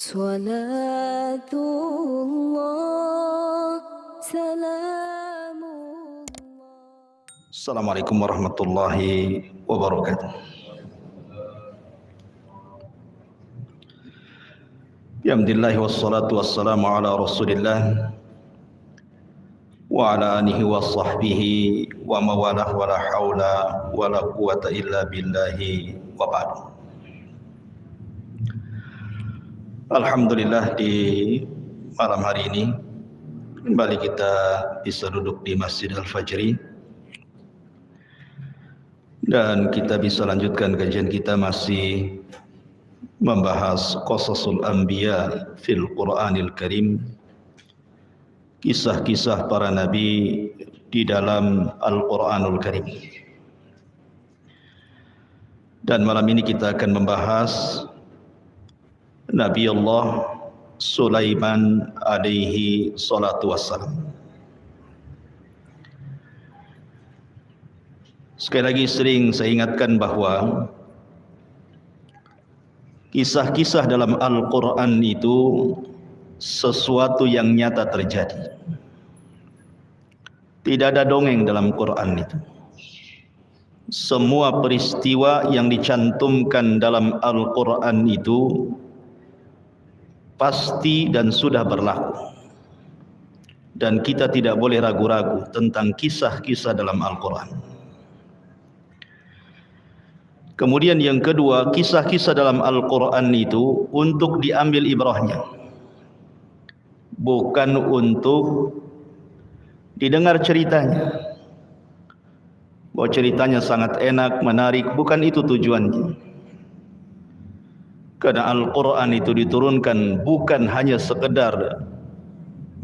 صلاة الله سلام الله. Assalamualaikum warahmatullahi wabarakatuh. Alhamdulillah wassalatu wassalamu ala Rasulillah wa ala alihi wa sahbihi wa mawalah wa la haula wa la quwata illa billahi wa ba'd. Alhamdulillah, di malam hari ini kembali kita bisa duduk di Masjid Al-Fajri dan kita bisa lanjutkan kajian kita masih membahas Qasasul Anbiya fil Qur'anil Karim, kisah-kisah para nabi di dalam Al-Qur'anul Karim. Dan malam ini kita akan membahas Nabi Allah Sulaiman alaihi salatu wassalam. Sekali lagi sering saya ingatkan bahwa kisah-kisah dalam Al-Quran itu sesuatu yang nyata terjadi. Tidak ada dongeng dalam Quran itu. Semua peristiwa yang dicantumkan dalam Al-Quran itu pasti dan sudah berlaku. Dan kita tidak boleh ragu-ragu tentang kisah-kisah dalam Al-Quran. Kemudian yang kedua, kisah-kisah dalam Al-Quran itu untuk diambil ibrahnya, bukan untuk didengar ceritanya. Bahwa ceritanya sangat enak, menarik, bukan itu tujuannya. Karena Al-Quran itu diturunkan bukan hanya sekedar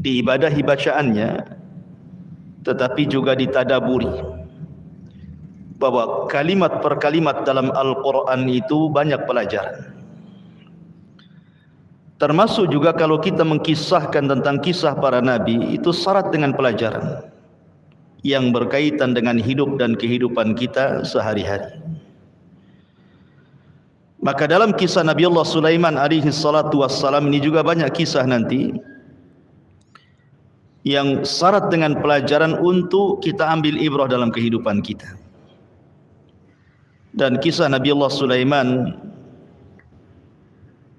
diibadahi bacaannya, tetapi juga ditadaburi. Bahwa kalimat per kalimat dalam Al-Quran itu banyak pelajaran. Termasuk juga kalau kita mengkisahkan tentang kisah para nabi, itu syarat dengan pelajaran yang berkaitan dengan hidup dan kehidupan kita sehari-hari. Maka dalam kisah Nabi Allah Sulaiman alaihi salatu wassalam ini juga banyak kisah nanti yang syarat dengan pelajaran untuk kita ambil ibrah dalam kehidupan kita. Dan kisah Nabi Allah Sulaiman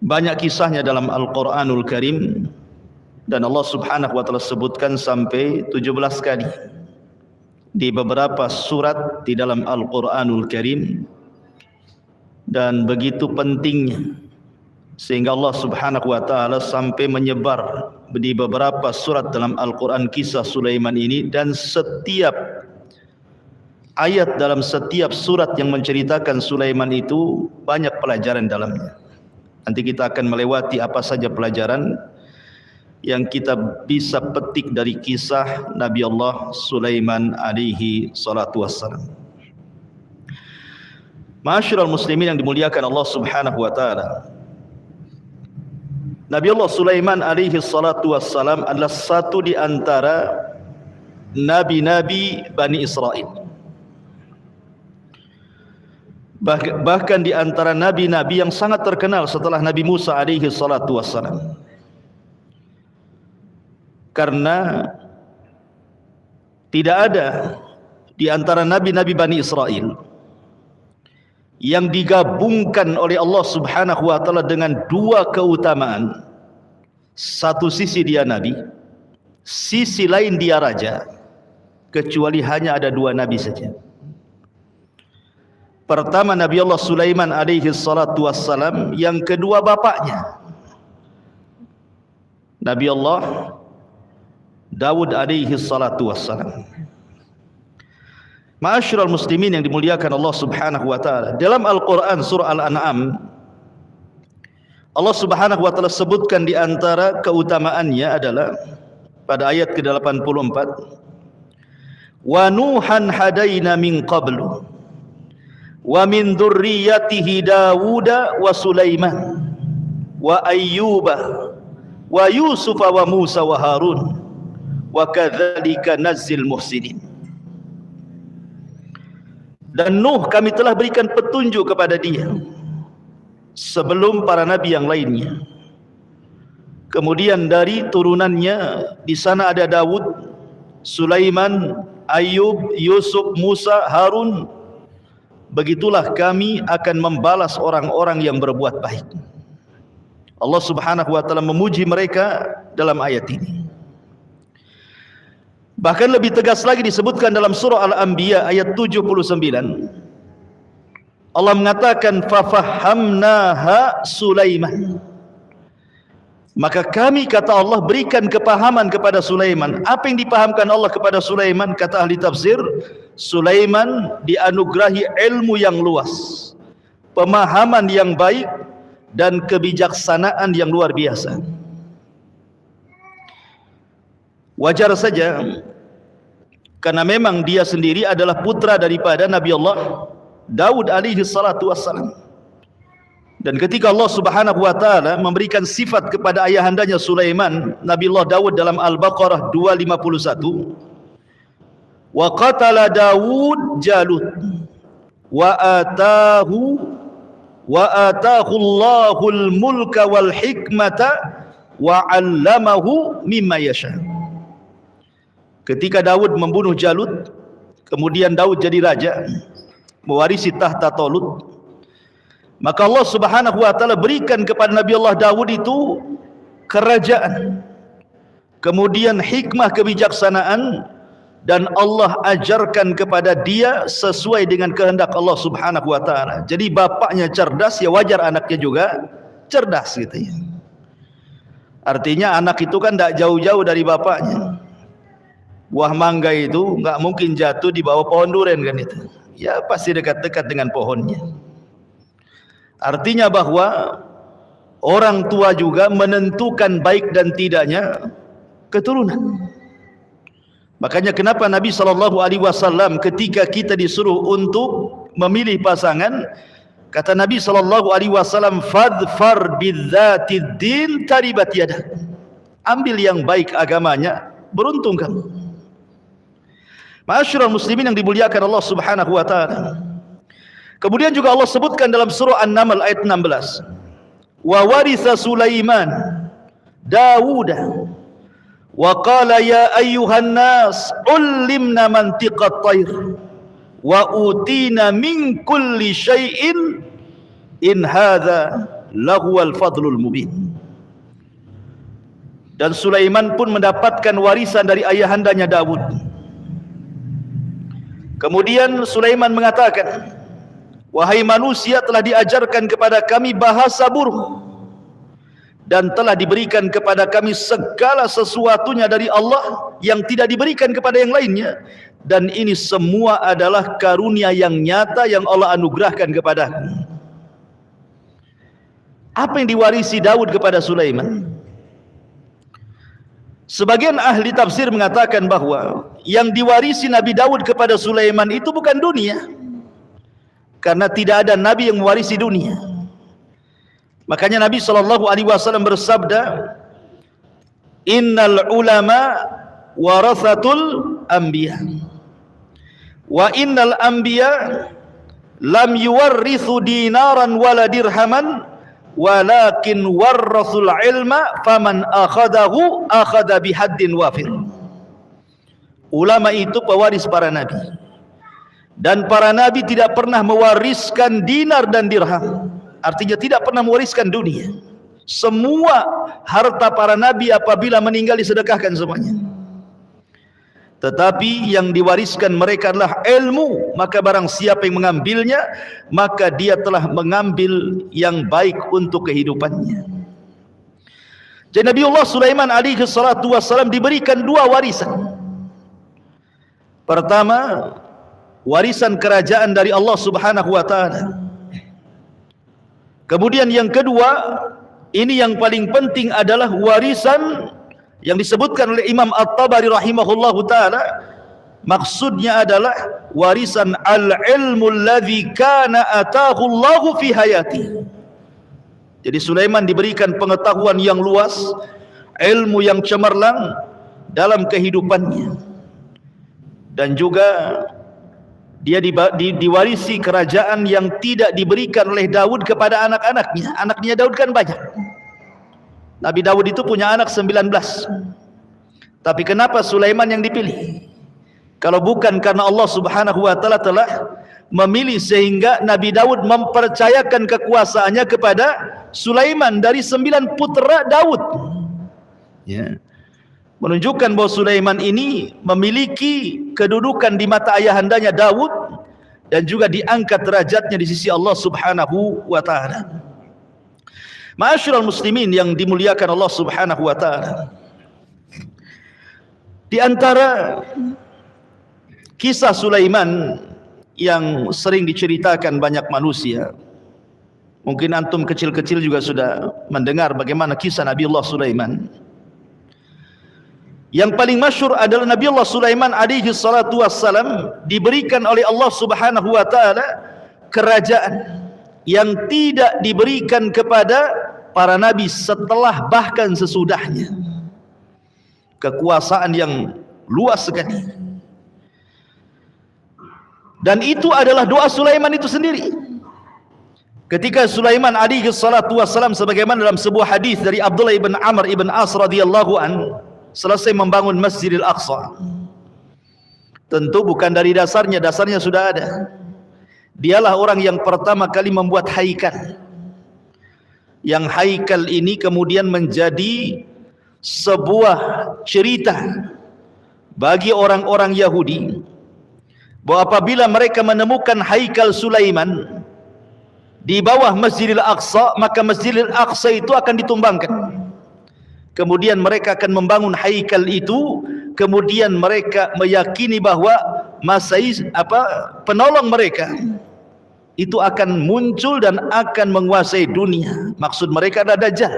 banyak kisahnya dalam Al-Quranul Karim, dan Allah subhanahu wa ta'ala sebutkan sampai 17 kali di beberapa surat di dalam Al-Quranul Karim. Dan begitu pentingnya sehingga Allah subhanahu wa ta'ala sampai menyebar di beberapa surat dalam Al-Quran kisah Sulaiman ini. Dan setiap ayat dalam setiap surat yang menceritakan Sulaiman itu banyak pelajaran dalamnya. Nanti kita akan melewati apa saja pelajaran yang kita bisa petik dari kisah Nabi Allah Sulaiman alaihi salatu wassalam. Ma'asyiral muslimin yang dimuliakan Allah subhanahu wa ta'ala, Nabi Allah Sulaiman alaihi salatu wassalam adalah satu di antara nabi-nabi Bani Israel. Bahkan di antara nabi-nabi yang sangat terkenal setelah Nabi Musa alaihi salatu wassalam. Karena tidak ada di antara nabi-nabi Bani Israel yang digabungkan oleh Allah subhanahu wa ta'ala dengan dua keutamaan. Satu sisi dia nabi, sisi lain dia raja, kecuali hanya ada dua nabi saja. Pertama Nabi Allah Sulaiman alaihi salatu wassalam, yang kedua bapaknya Nabi Allah Daud alaihi salatu wassalam. Ma'asyiral muslimin yang dimuliakan Allah subhanahu wa ta'ala, dalam Al-Quran surah Al-An'am Allah subhanahu wa ta'ala sebutkan di antara keutamaannya adalah pada ayat ke-84, wa nuhan hadaina min qablu wa min dzurriyyatihi Dawuda wa Sulaiman wa Ayyuba wa Yusufa wa Musa wa Harun wa kadzalika nazzil muhsinin. Dan Nuh kami telah berikan petunjuk kepada dia sebelum para nabi yang lainnya. Kemudian dari turunannya di sana ada Daud, Sulaiman, Ayub, Yusuf, Musa, Harun. Begitulah kami akan membalas orang-orang yang berbuat baik. Allah Subhanahu wa taala memuji mereka dalam ayat ini. Bahkan lebih tegas lagi disebutkan dalam surah Al-Anbiya ayat 79. Allah mengatakan fafahamnaha Sulaiman. Maka kami, kata Allah, berikan kepahaman kepada Sulaiman. Apa yang dipahamkan Allah kepada Sulaiman? Kata ahli tafsir, Sulaiman dianugerahi ilmu yang luas, pemahaman yang baik, dan kebijaksanaan yang luar biasa. Wajar saja, karena memang dia sendiri adalah putra daripada Nabi Allah Daud alaihi salatu wassalam. Dan ketika Allah Subhanahu wa taala memberikan sifat kepada ayahandanya Sulaiman, Nabi Allah Daud dalam Al-Baqarah 251, wa qatala Daud Jalut wa atahu Allahul mulka wal hikmata wa 'allamahu mimma yasha. Ketika Daud membunuh Jalut, kemudian Daud jadi raja, mewarisi tahta Talut, maka Allah Subhanahu wa taala berikan kepada Nabi Allah Daud itu kerajaan, kemudian hikmah kebijaksanaan, dan Allah ajarkan kepada dia sesuai dengan kehendak Allah Subhanahu wa taala. Jadi bapaknya cerdas, ya wajar anaknya juga cerdas gitu ya. Artinya anak itu kan tidak jauh-jauh dari bapaknya. Buah mangga itu nggak mungkin jatuh di bawah pohon durian kan itu. Ya pasti dekat-dekat dengan pohonnya. Artinya bahwa orang tua juga menentukan baik dan tidaknya keturunan. Makanya kenapa Nabi SAW ketika kita disuruh untuk memilih pasangan, kata Nabi SAW, fadfar bidzatid din taribat yadak. Ambil yang baik agamanya, beruntung kamu. Ma'asyiral muslimin yang dimuliakan Allah Subhanahu wa taala. Kemudian juga Allah sebutkan dalam surah An-Naml ayat 16. Wa waritha Sulaiman Dawud wa qala ya ayyuhan nas ullimna mantiqat tayr wa utina min kulli syai'in in hadza lahuwal fadlul mubin. Dan Sulaiman pun mendapatkan warisan dari ayahandanya Daud. Kemudian Sulaiman mengatakan, wahai manusia, telah diajarkan kepada kami bahasa burung, dan telah diberikan kepada kami segala sesuatunya dari Allah yang tidak diberikan kepada yang lainnya, dan ini semua adalah karunia yang nyata yang Allah anugerahkan kepadaku. Apa yang diwarisi Daud kepada Sulaiman? Sebagian ahli tafsir mengatakan bahwa yang diwarisi Nabi Daud kepada Sulaiman itu bukan dunia, karena tidak ada nabi yang mewarisi dunia. Makanya Nabi SAW bersabda, innal ulama warathatul anbiya wa innal anbiya lam yuwarrithu dinaran wala dirhaman walakin warrathul ilma faman akhadahu akhadha bihaddin wafir. Ulama itu pewaris para nabi, dan para nabi tidak pernah mewariskan dinar dan dirham. Artinya tidak pernah mewariskan dunia. Semua harta para nabi apabila meninggal disedekahkan semuanya. Tetapi yang diwariskan mereka adalah ilmu. Maka barang siapa yang mengambilnya, maka dia telah mengambil yang baik untuk kehidupannya. Jadi Nabiullah Sulaiman alaihi salatu wassalam diberikan dua warisan. Pertama, warisan kerajaan dari Allah Subhanahu wa taala. Kemudian yang kedua, ini yang paling penting adalah warisan yang disebutkan oleh Imam At-Tabari rahimahullahu taala. Maksudnya adalah warisan al-ilmu alladzi kana ataahu Allahu fi hayati. Jadi Sulaiman diberikan pengetahuan yang luas, ilmu yang cemerlang dalam kehidupannya, dan juga dia diwarisi kerajaan yang tidak diberikan oleh Daud kepada anak-anaknya. Anaknya Daud kan banyak. Nabi Daud itu punya anak 19. Tapi kenapa Sulaiman yang dipilih? Kalau bukan karena Allah Subhanahu wa taala telah memilih sehingga Nabi Daud mempercayakan kekuasaannya kepada Sulaiman dari 9 putera Daud. Ya. Menunjukkan bahwa Sulaiman ini memiliki kedudukan di mata ayahandanya Daud dan juga diangkat derajatnya di sisi Allah Subhanahu wa taala. Ma'asyiral muslimin yang dimuliakan Allah Subhanahu wa taala. Di antara kisah Sulaiman yang sering diceritakan banyak manusia, mungkin antum kecil-kecil juga sudah mendengar bagaimana kisah Nabi Allah Sulaiman. Yang paling masyhur adalah Nabi Allah Sulaiman alaihi salatu wassalam diberikan oleh Allah Subhanahu wa taala kerajaan yang tidak diberikan kepada para nabi setelah bahkan sesudahnya. Kekuasaan yang luas sekali. Dan itu adalah doa Sulaiman itu sendiri. Ketika Sulaiman alaihi salatu wassalam sebagaimana dalam sebuah hadis dari Abdullah ibn Amr ibn As radhiyallahu an, selesai membangun Masjidil Aqsa. Tentu bukan dari dasarnya sudah ada. Dialah orang yang pertama kali membuat haikal. Yang haikal ini kemudian menjadi sebuah cerita bagi orang-orang Yahudi bahwa apabila mereka menemukan haikal Sulaiman di bawah Masjidil Aqsa, maka Masjidil Aqsa itu akan ditumbangkan. Kemudian mereka akan membangun haikal itu, kemudian mereka meyakini bahwa penolong mereka itu akan muncul dan akan menguasai dunia. Maksud mereka adalah Dajjal.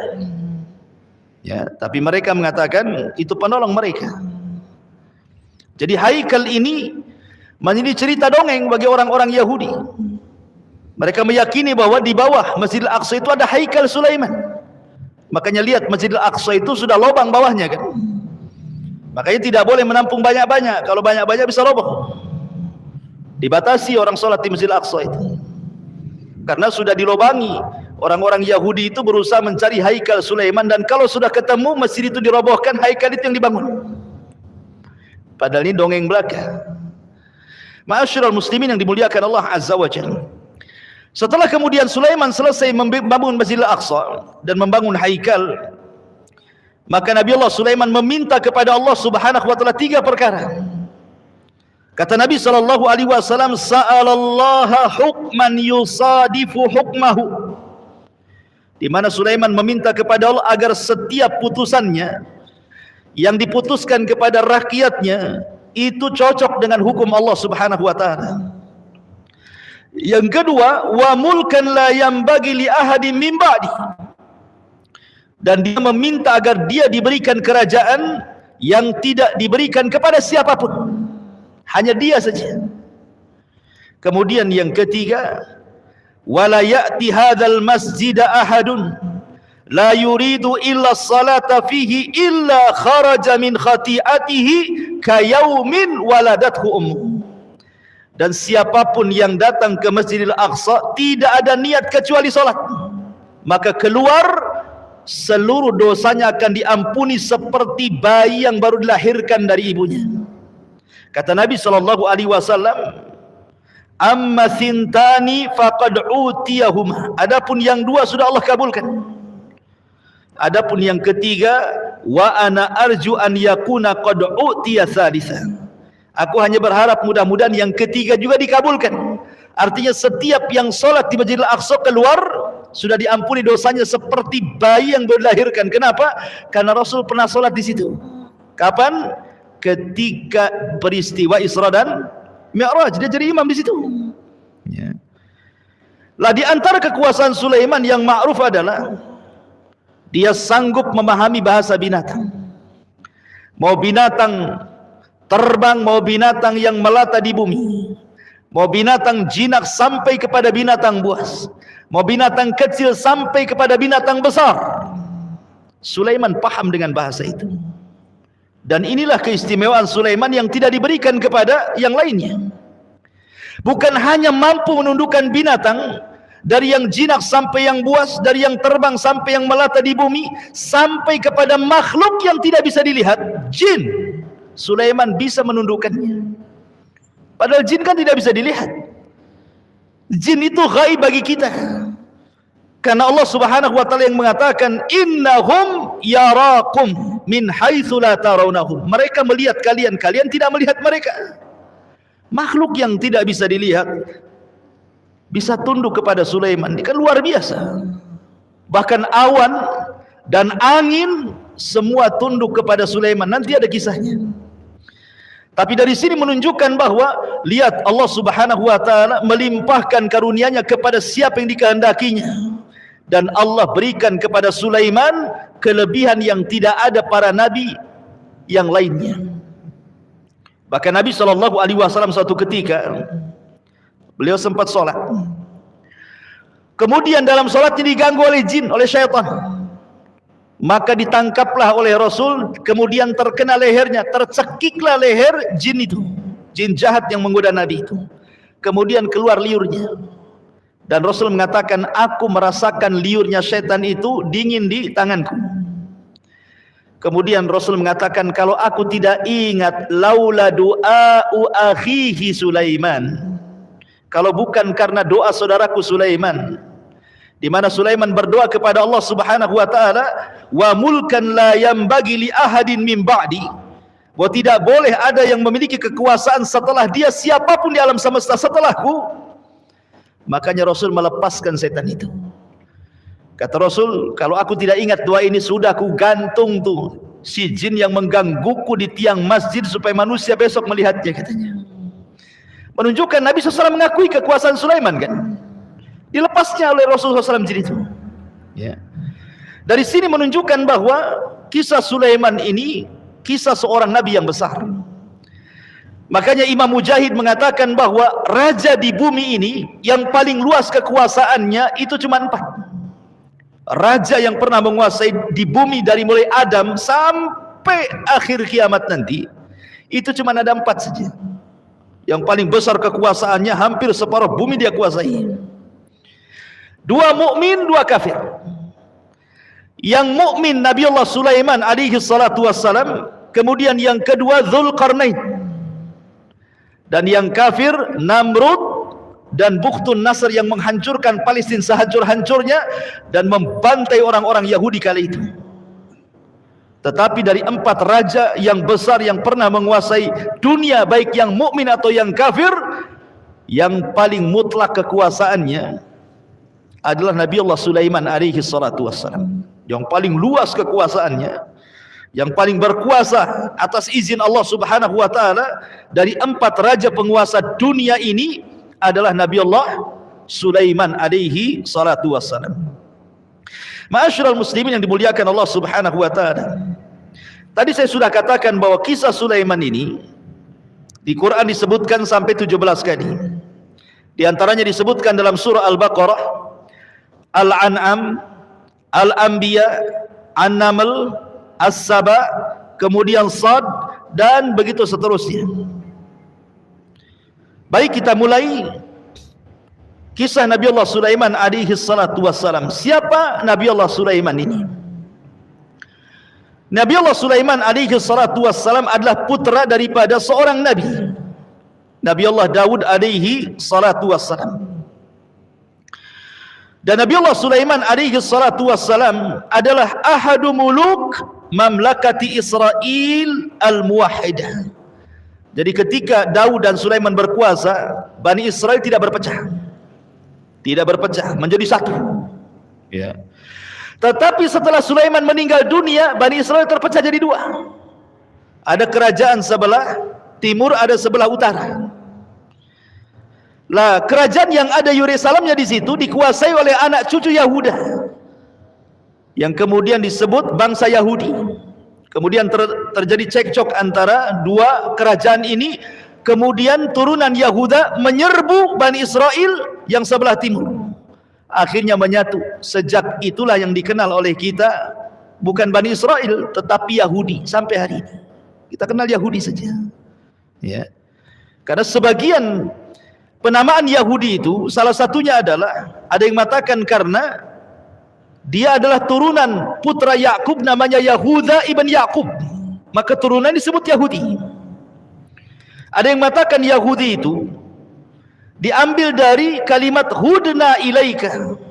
Ya, tapi mereka mengatakan itu penolong mereka. Jadi haikal ini menjadi cerita dongeng bagi orang-orang Yahudi. Mereka meyakini bahwa di bawah Masjidil Aqsa itu ada haikal Sulaiman. Makanya lihat Masjidil Aqsa itu sudah lubang bawahnya kan. Makanya tidak boleh menampung banyak-banyak. Kalau banyak-banyak bisa roboh. Dibatasi orang sholat di Masjidil Aqsa itu. Karena sudah dilobangi. Orang-orang Yahudi itu berusaha mencari haikal Sulaiman, dan kalau sudah ketemu masjid itu dirobohkan, haikal itu yang dibangun. Padahal ini dongeng belaka. Ma'asyiral muslimin yang dimuliakan Allah Azza wa Jalla. Setelah kemudian Sulaiman selesai membangun Masjidil Aqsa dan membangun haikal, maka Nabi Allah Sulaiman meminta kepada Allah Subhanahu wa taala 3 perkara. Kata Nabi sallallahu alaihi wasallam, sa'alallaha hukman yusadifu hukmahu. Di mana Sulaiman meminta kepada Allah agar setiap putusannya yang diputuskan kepada rakyatnya itu cocok dengan hukum Allah Subhanahu wa taala. Yang kedua, wa mulkan la yambagi li ahadin min ba'di. Dan dia meminta agar dia diberikan kerajaan yang tidak diberikan kepada siapapun, hanya dia saja. Kemudian yang ketiga, wala ya'ti hadzal masjida ahadun la yuridu illa salata fihi illa kharaja min khati'atihi kayaumin waladathu ummu. Dan siapapun yang datang ke Masjidil Aqsa tidak ada niat kecuali salat, maka keluar seluruh dosanya akan diampuni seperti bayi yang baru dilahirkan dari ibunya. Kata Nabi sallallahu alaihi wasallam, amma thintani faqad utiyahuma. Adapun yang 2 sudah Allah kabulkan. Adapun yang ketiga, wa ana arju an yakuna qad utiya thalitha. Aku hanya berharap mudah-mudahan yang ketiga juga dikabulkan. Artinya setiap yang sholat di Masjidil Aqsa keluar sudah diampuni dosanya seperti bayi yang baru dilahirkan. Kenapa? Karena Rasul pernah sholat di situ. Kapan? Ketika peristiwa Isra dan Mi'raj, dia jadi imam di situ. Ya. Lah di antara kekuasaan Sulaiman yang ma'ruf adalah dia sanggup memahami bahasa binatang. Mau binatang terbang, mau binatang yang melata di bumi, mau binatang jinak sampai kepada binatang buas, mau binatang kecil sampai kepada binatang besar, Sulaiman paham dengan bahasa itu. Dan inilah keistimewaan Sulaiman yang tidak diberikan kepada yang lainnya. Bukan hanya mampu menundukkan binatang, dari yang jinak sampai yang buas, dari yang terbang sampai yang melata di bumi, sampai kepada makhluk yang tidak bisa dilihat, jin. Sulaiman bisa menundukkannya. Padahal jin kan tidak bisa dilihat. Jin itu gaib bagi kita. Karena Allah Subhanahu wa taala yang mengatakan innahum yarakum min haitsu la tarawnahum. Mereka melihat kalian, kalian tidak melihat mereka. Makhluk yang tidak bisa dilihat bisa tunduk kepada Sulaiman. Ini kan luar biasa. Bahkan awan dan angin semua tunduk kepada Sulaiman. Nanti ada kisahnya. Tapi dari sini menunjukkan bahwa lihat Allah Subhanahu wa taala melimpahkan karunia-Nya kepada siapa yang dikehendakinya. Dan Allah berikan kepada Sulaiman kelebihan yang tidak ada para nabi yang lainnya. Bahkan Nabi SAW suatu ketika beliau sempat sholat. Kemudian dalam sholatnya diganggu oleh jin, oleh syaitan. Maka ditangkaplah oleh Rasul, kemudian terkena lehernya, tercekiklah leher jin itu, jin jahat yang menggoda Nabi itu. Kemudian keluar liurnya. Dan Rasul mengatakan, aku merasakan liurnya syaitan itu dingin di tanganku. Kemudian Rasul mengatakan, kalau aku tidak ingat laula du'a'u akhihi Sulaiman, kalau bukan karena doa saudaraku Sulaiman, di mana Sulaiman berdoa kepada Allah Subhanahu wa taala, wa mulkan la yambagi li ahadin min ba'di, bahwa tidak boleh ada yang memiliki kekuasaan setelah dia, siapapun di alam semesta setelahku. Makanya Rasul melepaskan setan itu. Kata Rasul, kalau aku tidak ingat doa ini, sudah aku gantung tuh si jin yang menggangguku di tiang masjid supaya manusia besok melihatnya, katanya. Menunjukkan Nabi SAW mengakui kekuasaan Sulaiman kan. Dilepasnya oleh Rasulullah SAW jin itu. Ya. Dari sini menunjukkan bahwa kisah Sulaiman ini kisah seorang Nabi yang besar. Makanya Imam Mujahid mengatakan bahwa raja di bumi ini yang paling luas kekuasaannya itu cuma 4. Raja yang pernah menguasai di bumi dari mulai Adam sampai akhir kiamat nanti itu cuma ada 4 saja. Yang paling besar kekuasaannya, hampir separuh bumi dia kuasai. 2 mukmin, 2 kafir. Yang mukmin Nabi Allah Sulaiman alaihi salatu wassalam, kemudian yang kedua Dzulqarnain. Dan yang kafir Namrud dan Bukhtun Nasr yang menghancurkan Palestina sehancur-hancurnya dan membantai orang-orang Yahudi kali itu. Tetapi dari 4 raja yang besar yang pernah menguasai dunia, baik yang mukmin atau yang kafir, yang paling mutlak kekuasaannya adalah Nabi Allah Sulaiman alaihi salatu wassalam. Yang paling luas kekuasaannya, yang paling berkuasa atas izin Allah Subhanahu wa taala dari 4 raja penguasa dunia ini adalah Nabi Allah Sulaiman alaihi salatu wassalam. Ma'asyiral muslimin yang dimuliakan Allah Subhanahu wa taala. Tadi saya sudah katakan bahwa kisah Sulaiman ini di Quran disebutkan sampai 17 kali. Di antaranya disebutkan dalam surah Al-Baqarah, Al-An'am, Al-Anbiya, An-Naml, As-Saba, kemudian Sad, dan begitu seterusnya. Baik, kita mulai kisah Nabi Allah Sulaiman alaihi salatu wassalam. Siapa Nabi Allah Sulaiman ini? Nabi Allah Sulaiman alaihi salatu wassalam adalah putra daripada seorang nabi, Nabi Allah Daud alaihi salatu wassalam. Dan Nabi Allah Sulaiman alaihi salatu wassalam adalah ahadu muluk mamlakati Israel al-muwahhidah. Jadi ketika Daud dan Sulaiman berkuasa, Bani Israel tidak berpecah. Tidak berpecah, menjadi satu. Ya. Tetapi setelah Sulaiman meninggal dunia, Bani Israel terpecah jadi 2. Ada kerajaan sebelah timur, ada sebelah utara. Lah, kerajaan yang ada Yerusalemnya di situ dikuasai oleh anak cucu Yahuda, yang kemudian disebut bangsa Yahudi. Kemudian terjadi cekcok antara 2 kerajaan ini. Kemudian turunan Yahuda menyerbu Bani Israel yang sebelah timur. Akhirnya menyatu. Sejak itulah yang dikenal oleh kita bukan Bani Israel, tetapi Yahudi sampai hari ini. Kita kenal Yahudi saja. Ya. Karena sebagian penamaan Yahudi itu salah satunya adalah ada yang mengatakan karena dia adalah turunan putra Yakub namanya Yahuda ibn Yakub, maka turunan disebut Yahudi. Ada yang mengatakan Yahudi itu diambil dari kalimat hudna ilaika.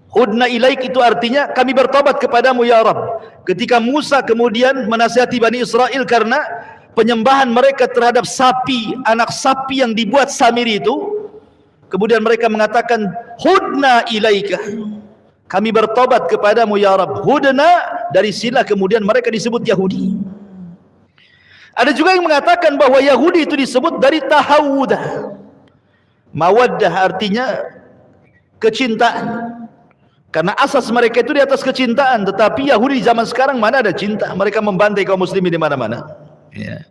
Hudna ilaik itu artinya kami bertobat kepadamu ya Rabb. Ketika Musa kemudian menasihati Bani Israel karena penyembahan mereka terhadap sapi, anak sapi yang dibuat samiri itu, kemudian mereka mengatakan hudna ilaika, kami bertobat kepadamu ya Rabb. Hudna dari sila kemudian mereka disebut Yahudi. Ada juga yang mengatakan bahwa Yahudi itu disebut dari tahawudah. Mawaddah artinya kecintaan. Karena asas mereka itu di atas kecintaan, tetapi Yahudi zaman sekarang mana ada cinta? Mereka membantai kaum muslimin di mana-mana. Ya.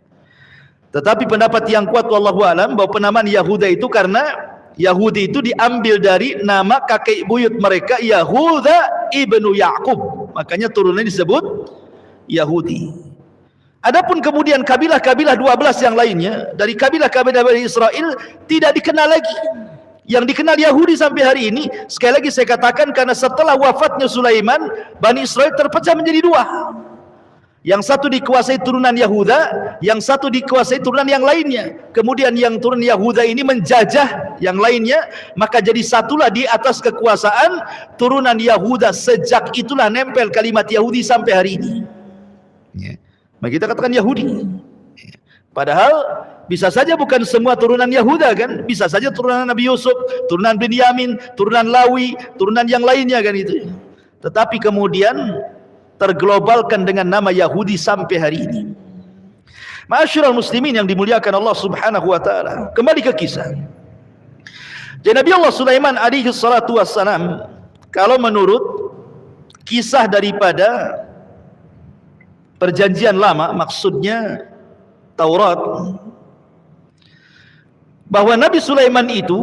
Tetapi pendapat yang kuat wallahu alam bahwa penamaan Yahuda itu karena Yahudi itu diambil dari nama kakek buyut mereka Yahuda ibnu Yakub, makanya turunannya disebut Yahudi. Adapun kemudian kabilah-kabilah 12 yang lainnya dari kabilah-kabilah Bani Israel tidak dikenal lagi. Yang dikenal Yahudi sampai hari ini, sekali lagi saya katakan, karena setelah wafatnya Sulaiman, Bani Israel terpecah menjadi dua. Yang satu dikuasai turunan Yahuda, yang satu dikuasai turunan yang lainnya. Kemudian yang turunan Yahuda ini menjajah yang lainnya, maka jadi satulah di atas kekuasaan turunan Yahuda. Sejak itulah nempel kalimat Yahudi sampai hari ini. Maka kita katakan Yahudi. Padahal bisa saja bukan semua turunan Yahuda kan, bisa saja turunan Nabi Yusuf, turunan Binyamin, turunan Lawi, turunan yang lainnya kan itu. Tetapi kemudian terglobalkan dengan nama Yahudi sampai hari ini. Ma'asyiral muslimin yang dimuliakan Allah Subhanahu wa taala. Kembali ke kisah. Jadi Nabi Allah Sulaiman alaihi salatu wassalam, kalau menurut kisah daripada perjanjian lama, maksudnya Taurat, bahwa Nabi Sulaiman itu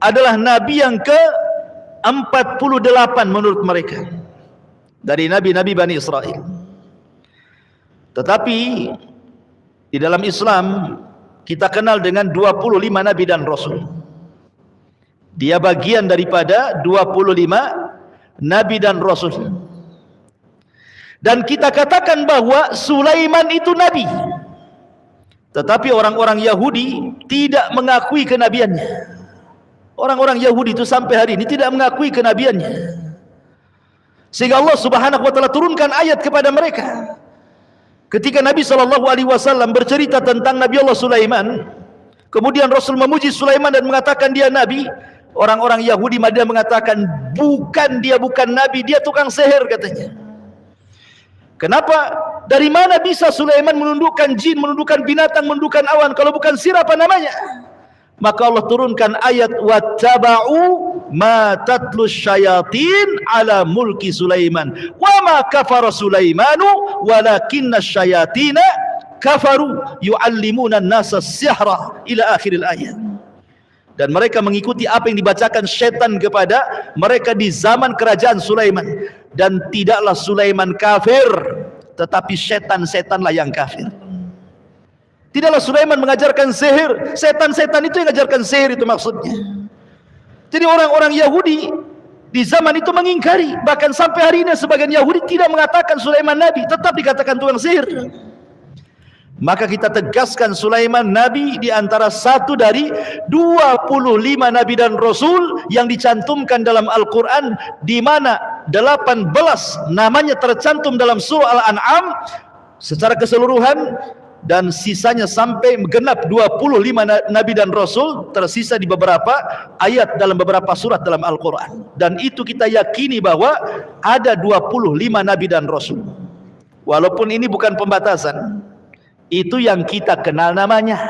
adalah nabi yang ke-48 menurut mereka dari nabi-nabi Bani Israel. Tetapi di dalam Islam kita kenal dengan 25 nabi dan rasul. Dia bagian daripada 25 nabi dan rasul. Dan kita katakan bahwa Sulaiman itu nabi. Tetapi orang-orang Yahudi tidak mengakui kenabiannya. Orang-orang Yahudi itu sampai hari ini tidak mengakui kenabiannya. Sehingga Allah Subhanahu wa taala turunkan ayat kepada mereka. Ketika Nabi SAW bercerita tentang Nabi Allah Sulaiman, kemudian Rasul memuji Sulaiman dan mengatakan dia nabi, orang-orang Yahudi Madinah mengatakan bukan, dia bukan nabi, dia tukang sihir katanya. Kenapa? Dari mana bisa Sulaiman menundukkan jin, menundukkan binatang, menundukkan awan kalau bukan sihir apa namanya? Maka Allah turunkan ayat wattaba'u ma tatlus syayatin ala mulki Sulaiman wa ma kafara Sulaimanu walakinna syayatina kafaru yu'allimuna an-nasa sihra ila akhiril ayat. Dan mereka mengikuti apa yang dibacakan syaitan kepada mereka di zaman kerajaan Sulaiman. Dan tidaklah Sulaiman kafir, tetapi setan-setanlah yang kafir. Tidaklah Sulaiman mengajarkan sihir, setan-setan itu yang mengajarkan sihir, itu maksudnya. Jadi orang-orang Yahudi di zaman itu mengingkari, bahkan sampai hari ini sebagian Yahudi tidak mengatakan Sulaiman nabi, tetap dikatakan tukang sihir. Maka kita tegaskan Sulaiman nabi di antara satu dari 25 nabi dan rasul yang dicantumkan dalam Al-Quran, di mana 18 namanya tercantum dalam surah Al-An'am secara keseluruhan, dan sisanya sampai genap 25 nabi dan rasul tersisa di beberapa ayat dalam beberapa surat dalam Al-Quran. Dan itu kita yakini bahwa ada 25 nabi dan rasul, walaupun ini bukan pembatasan. Itu yang kita kenal namanya.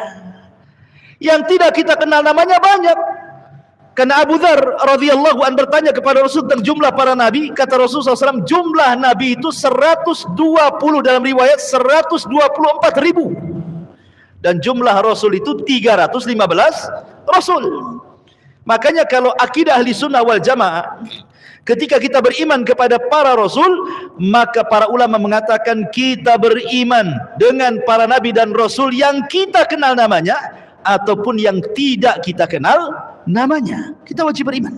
Yang tidak kita kenal namanya banyak. Karena Abu Dzar radhiyallahu an bertanya kepada Rasul tentang jumlah para nabi, kata Rasulullah SAW, jumlah nabi itu 120, dalam riwayat 124 ribu. Dan jumlah Rasul itu 315 Rasul. Makanya kalau akidah ahli sunnah wal jamaah, ketika kita beriman kepada para rasul, maka para ulama mengatakan kita beriman dengan para nabi dan rasul yang kita kenal namanya, ataupun yang tidak kita kenal namanya. Kita wajib beriman.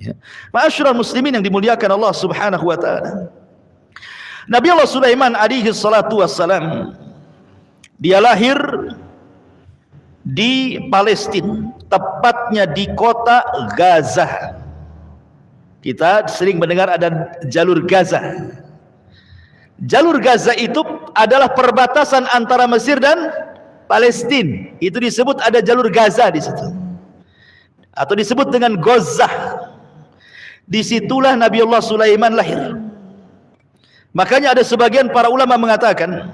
Ya. Ma'asyiral muslimin yang dimuliakan Allah Subhanahu wa taala. Nabi Allah Sulaiman alaihi salatu wassalam, dia lahir di Palestina, tepatnya di kota Gaza. Kita sering mendengar ada jalur Gaza. Jalur Gaza itu adalah perbatasan antara Mesir dan Palestina. Itu disebut ada jalur Gaza di situ. Atau disebut dengan Gozah. Disitulah Nabi Allah Sulaiman lahir. Makanya ada sebagian para ulama mengatakan,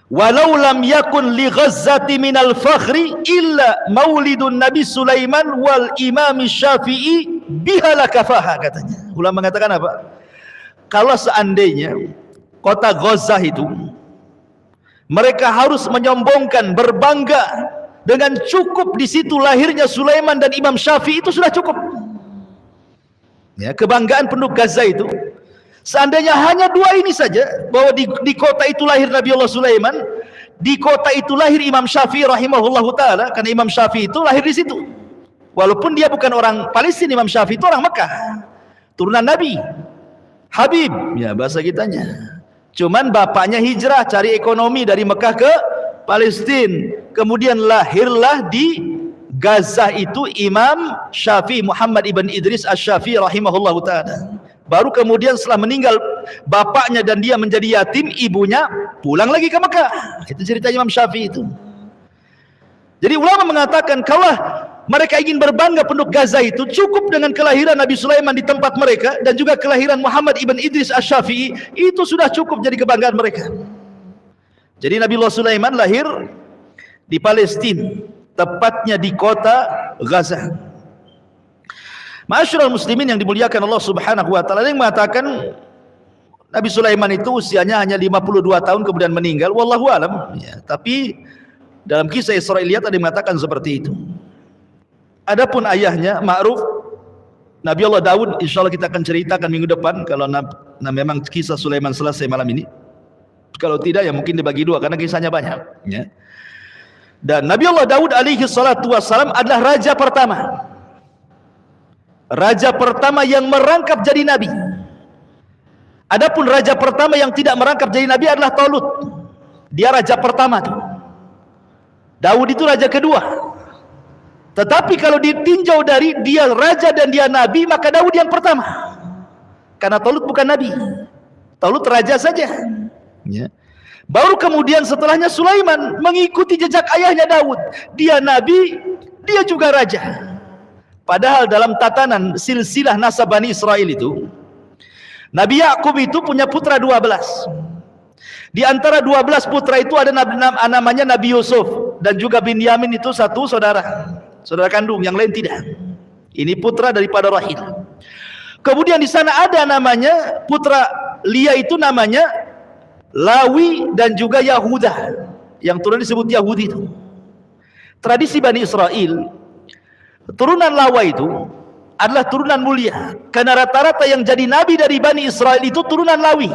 walau lam yakun li Ghazzati minal fakhri illa maulidun Nabi Sulaiman wal Imam Syafi'i biha lakafaha, katanya. Ulama mengatakan apa? Kalau seandainya kota Gaza itu mereka harus menyombongkan, berbangga dengan cukup di situ lahirnya Sulaiman dan Imam Syafi'i, itu sudah cukup. Ya, kebanggaan penduduk Gaza itu, seandainya hanya dua ini saja, bahwa di kota itu lahir Nabi Allah Sulaiman, di kota itu lahir Imam Syafi'i rahimahullahu taala, karena Imam Syafi'i itu lahir di situ. Walaupun dia bukan orang Palestina, Imam Syafi'i itu orang Mekah, turunan Nabi, Habib, ya bahasa kitanya. Cuman bapaknya hijrah cari ekonomi dari Mekah ke Palestina. Kemudian lahirlah di Gaza itu Imam Syafi'i, Muhammad ibn Idris Asy-Syafi'i rahimahullahu taala. Baru kemudian setelah meninggal bapaknya dan dia menjadi yatim, ibunya pulang lagi ke Mekah. Itu cerita Imam Syafi'i itu. Jadi ulama mengatakan kalau mereka ingin berbangga penduduk Gaza itu, cukup dengan kelahiran Nabi Sulaiman di tempat mereka dan juga kelahiran Muhammad ibn Idris Asy-Syafi'i, itu sudah cukup jadi kebanggaan mereka. Jadi Nabi Allah Sulaiman lahir di Palestina, tepatnya di kota Gaza. Ma'asyiral muslimin yang dimuliakan Allah Subhanahu wa taala, yang mengatakan Nabi Sulaiman itu usianya hanya 52 tahun kemudian meninggal, wallahu alam, ya. Tapi dalam kisah Israiliyat ada yang mengatakan seperti itu. Adapun ayahnya ma'ruf, Nabi Allah Daud, insyaallah kita akan ceritakan minggu depan kalau memang kisah Sulaiman selesai malam ini. Kalau tidak ya mungkin dibagi dua karena kisahnya banyak, ya. Dan Nabi Allah Daud alaihi salatu wassalam adalah raja pertama. Raja pertama yang merangkap jadi nabi. Adapun raja pertama yang tidak merangkap jadi nabi adalah Talut. Dia raja pertama tuh. Daud itu raja kedua. Tetapi kalau ditinjau dari dia raja dan dia nabi, maka Daud yang pertama. Karena Talut bukan nabi. Talut raja saja. Ya. Baru kemudian setelahnya Sulaiman mengikuti jejak ayahnya Daud. Dia nabi, dia juga raja. Padahal dalam tatanan silsilah nasab Bani Israel itu, Nabi Yakub itu punya putra 12. Di antara 12 putra itu ada namanya Nabi Yusuf dan juga Binyamin, itu satu saudara kandung, yang lain tidak. Ini putra daripada Rahil. Kemudian di sana ada namanya putra Lia, itu namanya Lawi dan juga Yahuda, yang turun disebut Yahudi itu. Tradisi Bani Israel, turunan Lawa itu adalah turunan mulia, karena rata-rata yang jadi nabi dari Bani Israel itu turunan Lawi.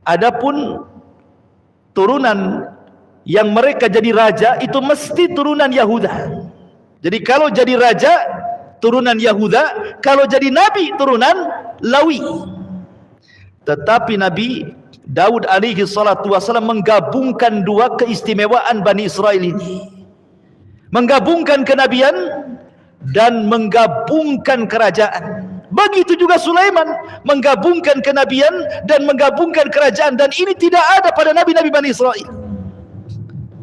Adapun turunan yang mereka jadi raja itu mesti turunan Yahuda. Jadi kalau jadi raja turunan Yahuda, kalau jadi nabi turunan Lawi. Tetapi Nabi Daud alaihi salatu wasallam menggabungkan dua keistimewaan Bani Israel ini, menggabungkan kenabian dan menggabungkan kerajaan. Begitu juga Sulaiman menggabungkan kenabian dan menggabungkan kerajaan, dan ini tidak ada pada nabi-nabi Bani Israel.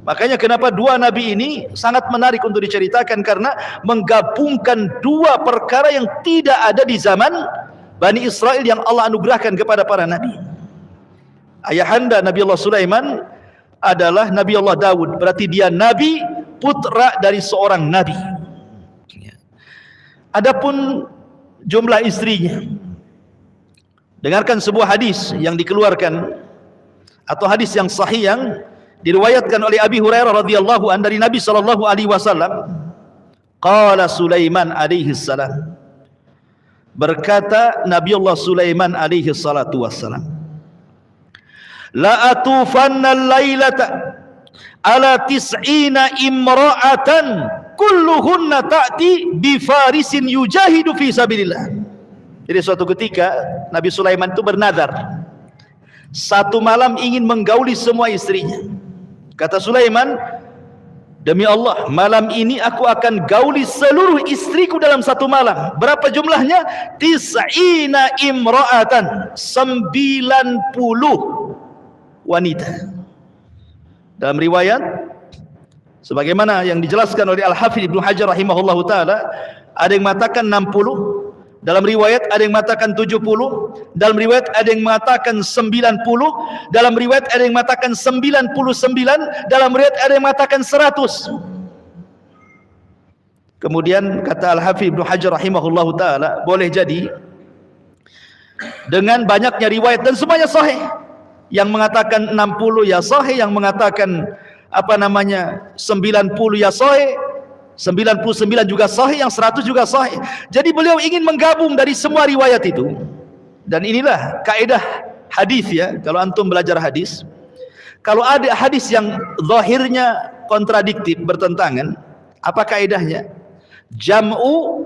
Makanya kenapa dua nabi ini sangat menarik untuk diceritakan, karena menggabungkan dua perkara yang tidak ada di zaman Bani Israel yang Allah anugerahkan kepada para nabi. Ayahanda Nabi Allah Sulaiman adalah Nabi Allah Daud, berarti dia nabi, putra dari seorang nabi. Adapun jumlah istrinya, dengarkan sebuah hadis yang dikeluarkan atau hadis yang sahih yang diriwayatkan oleh Abi Hurairah radhiyallahu anhu dari Nabi sallallahu alaihi wasallam. Qala Sulaiman alaihi salam, berkata Nabi Allah Sulaiman alaihi salatu wassalam, la atufanna al-lailata ala tis'ina imra'atan kulluhunna ta'ti bi farisin yujahidu fi sabilillah. Jadi suatu ketika Nabi Sulaiman itu bernazar, satu malam ingin menggauli semua istrinya. Kata Sulaiman, demi Allah, malam ini aku akan gauli seluruh istriku dalam satu malam. Berapa jumlahnya? Tis'ina imra'atan, 90 wanita. Dalam riwayat sebagaimana yang dijelaskan oleh Al-Hafidz Ibnu Hajar rahimahullahu taala, ada yang mengatakan 60, dalam riwayat ada yang mengatakan 70, dalam riwayat ada yang mengatakan 90, dalam riwayat ada yang mengatakan 99, dalam riwayat ada yang mengatakan 100. Kemudian kata Al-Hafidz Ibnu Hajar rahimahullahu taala, boleh jadi dengan banyaknya riwayat dan semuanya sahih. Yang mengatakan 60 ya sahih, yang mengatakan 90 ya sahih, 99 juga sahih, yang 100 juga sahih. Jadi beliau ingin menggabung dari semua riwayat itu. Dan inilah kaidah hadis ya, kalau antum belajar hadis, kalau ada hadis yang zahirnya kontradiktif, bertentangan, apa kaidahnya? Jam'u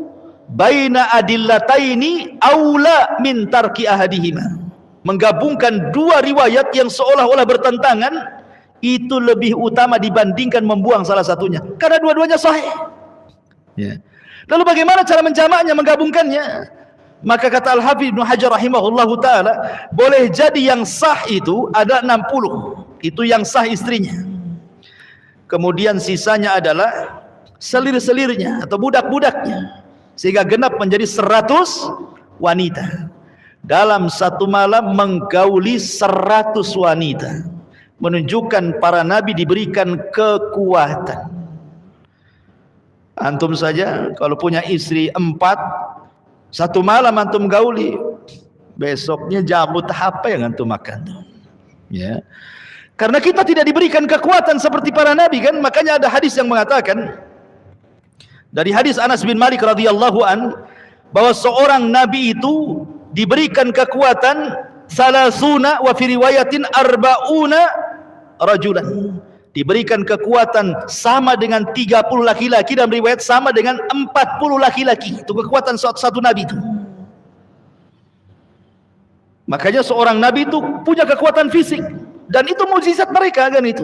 baina adillataini aula min tarki ahadihima. Menggabungkan dua riwayat yang seolah-olah bertentangan itu lebih utama dibandingkan membuang salah satunya, karena dua-duanya sahih ya. Lalu bagaimana cara menjamaknya, menggabungkannya? Maka kata Al-Hafidz Ibnu Hajar rahimahullahu taala, boleh jadi yang sah itu ada 60, itu yang sah istrinya, kemudian sisanya adalah selir-selirnya atau budak-budaknya, sehingga genap menjadi 100 wanita. Dalam satu malam menggauli 100 wanita, menunjukkan para nabi diberikan kekuatan. Antum saja kalau punya istri 4, satu malam antum gauli, besoknya jamu apa yang antum makan tuh ya. Karena kita tidak diberikan kekuatan seperti para nabi kan. Makanya ada hadis yang mengatakan, dari hadis Anas bin Malik radhiyallahu an, bahwa seorang nabi itu diberikan kekuatan salasuna wa fi riwayatin arba'una rajulan, diberikan kekuatan sama dengan 30 laki-laki, dalam riwayat sama dengan 40 laki-laki. Itu kekuatan satu nabi itu. Makanya seorang nabi itu punya kekuatan fisik, dan itu mukjizat mereka kan itu.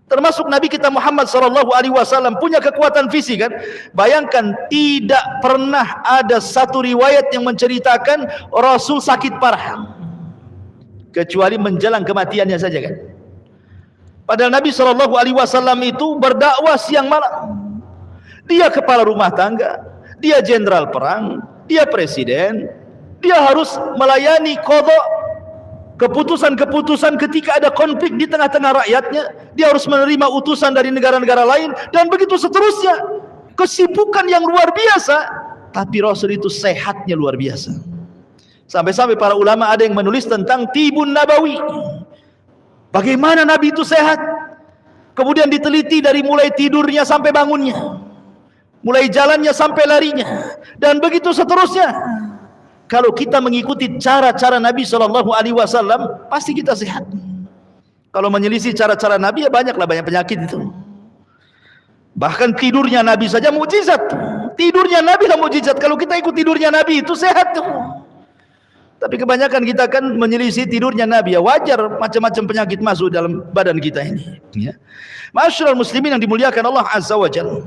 Termasuk Nabi kita Muhammad SAW punya kekuatan fisik kan. Bayangkan, tidak pernah ada satu riwayat yang menceritakan Rasul sakit parah, kecuali menjelang kematiannya saja kan. Padahal Nabi SAW itu berdakwah siang malam. Dia kepala rumah tangga, dia jenderal perang, dia presiden, dia harus melayani qadha, keputusan-keputusan ketika ada konflik di tengah-tengah rakyatnya. Dia harus menerima utusan dari negara-negara lain, dan begitu seterusnya. Kesibukan yang luar biasa, tapi Rasul itu sehatnya luar biasa. Sampai-sampai para ulama ada yang menulis tentang Tibun Nabawi, bagaimana Nabi itu sehat. Kemudian diteliti dari mulai tidurnya sampai bangunnya, mulai jalannya sampai larinya, dan begitu seterusnya. Kalau kita mengikuti cara-cara Nabi SAW, pasti kita sehat. Kalau menyelisih cara-cara Nabi, ya banyak penyakit itu. Bahkan tidurnya Nabi saja mukjizat. Tidurnya Nabi lah mukjizat. Kalau kita ikut tidurnya Nabi itu sehat tuh. Tapi kebanyakan kita kan menyelisih tidurnya Nabi. Ya wajar macam-macam penyakit masuk dalam badan kita ini. Ya. Ma'asyiral muslimin yang dimuliakan Allah Azza wa Jalla.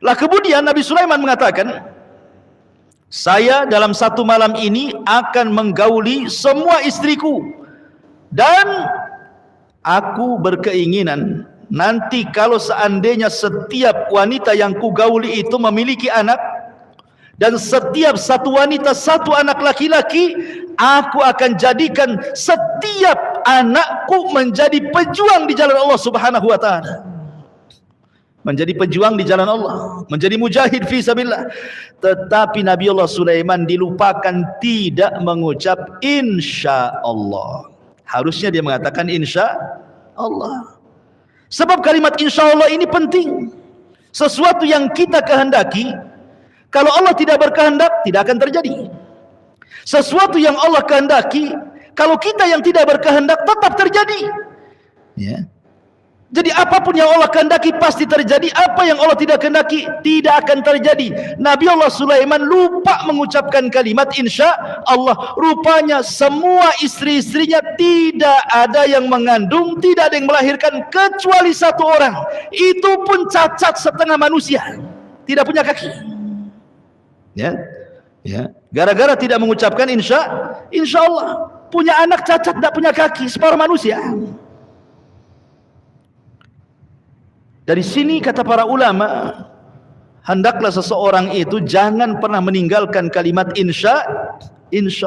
Lah kemudian Nabi Sulaiman mengatakan, saya dalam satu malam ini akan menggauli semua istriku, dan aku berkeinginan nanti kalau seandainya setiap wanita yang kugauli itu memiliki anak, dan setiap satu wanita satu anak laki-laki, aku akan jadikan setiap anakku menjadi pejuang di jalan Allah Subhanahu wa taala. Menjadi pejuang di jalan Allah, menjadi mujahid fi sabilillah. Tetapi Nabi Allah Sulaiman dilupakan tidak mengucap insya Allah. Harusnya dia mengatakan insya Allah. Sebab kalimat insya Allah ini penting. Sesuatu yang kita kehendaki, kalau Allah tidak berkehendak, tidak akan terjadi. Sesuatu yang Allah kehendaki, kalau kita yang tidak berkehendak, tetap terjadi. Ya. Jadi apapun yang Allah kehendaki pasti terjadi, apa yang Allah tidak kehendaki tidak akan terjadi. Nabi Allah Sulaiman lupa mengucapkan kalimat insya Allah. Rupanya semua istri-istrinya tidak ada yang mengandung, tidak ada yang melahirkan kecuali satu orang. Itu pun cacat setengah manusia, tidak punya kaki. Ya, ya. Gara-gara tidak mengucapkan insya Allah, punya anak cacat, tidak punya kaki, separuh manusia. Dari sini kata para ulama, hendaklah seseorang itu jangan pernah meninggalkan kalimat insya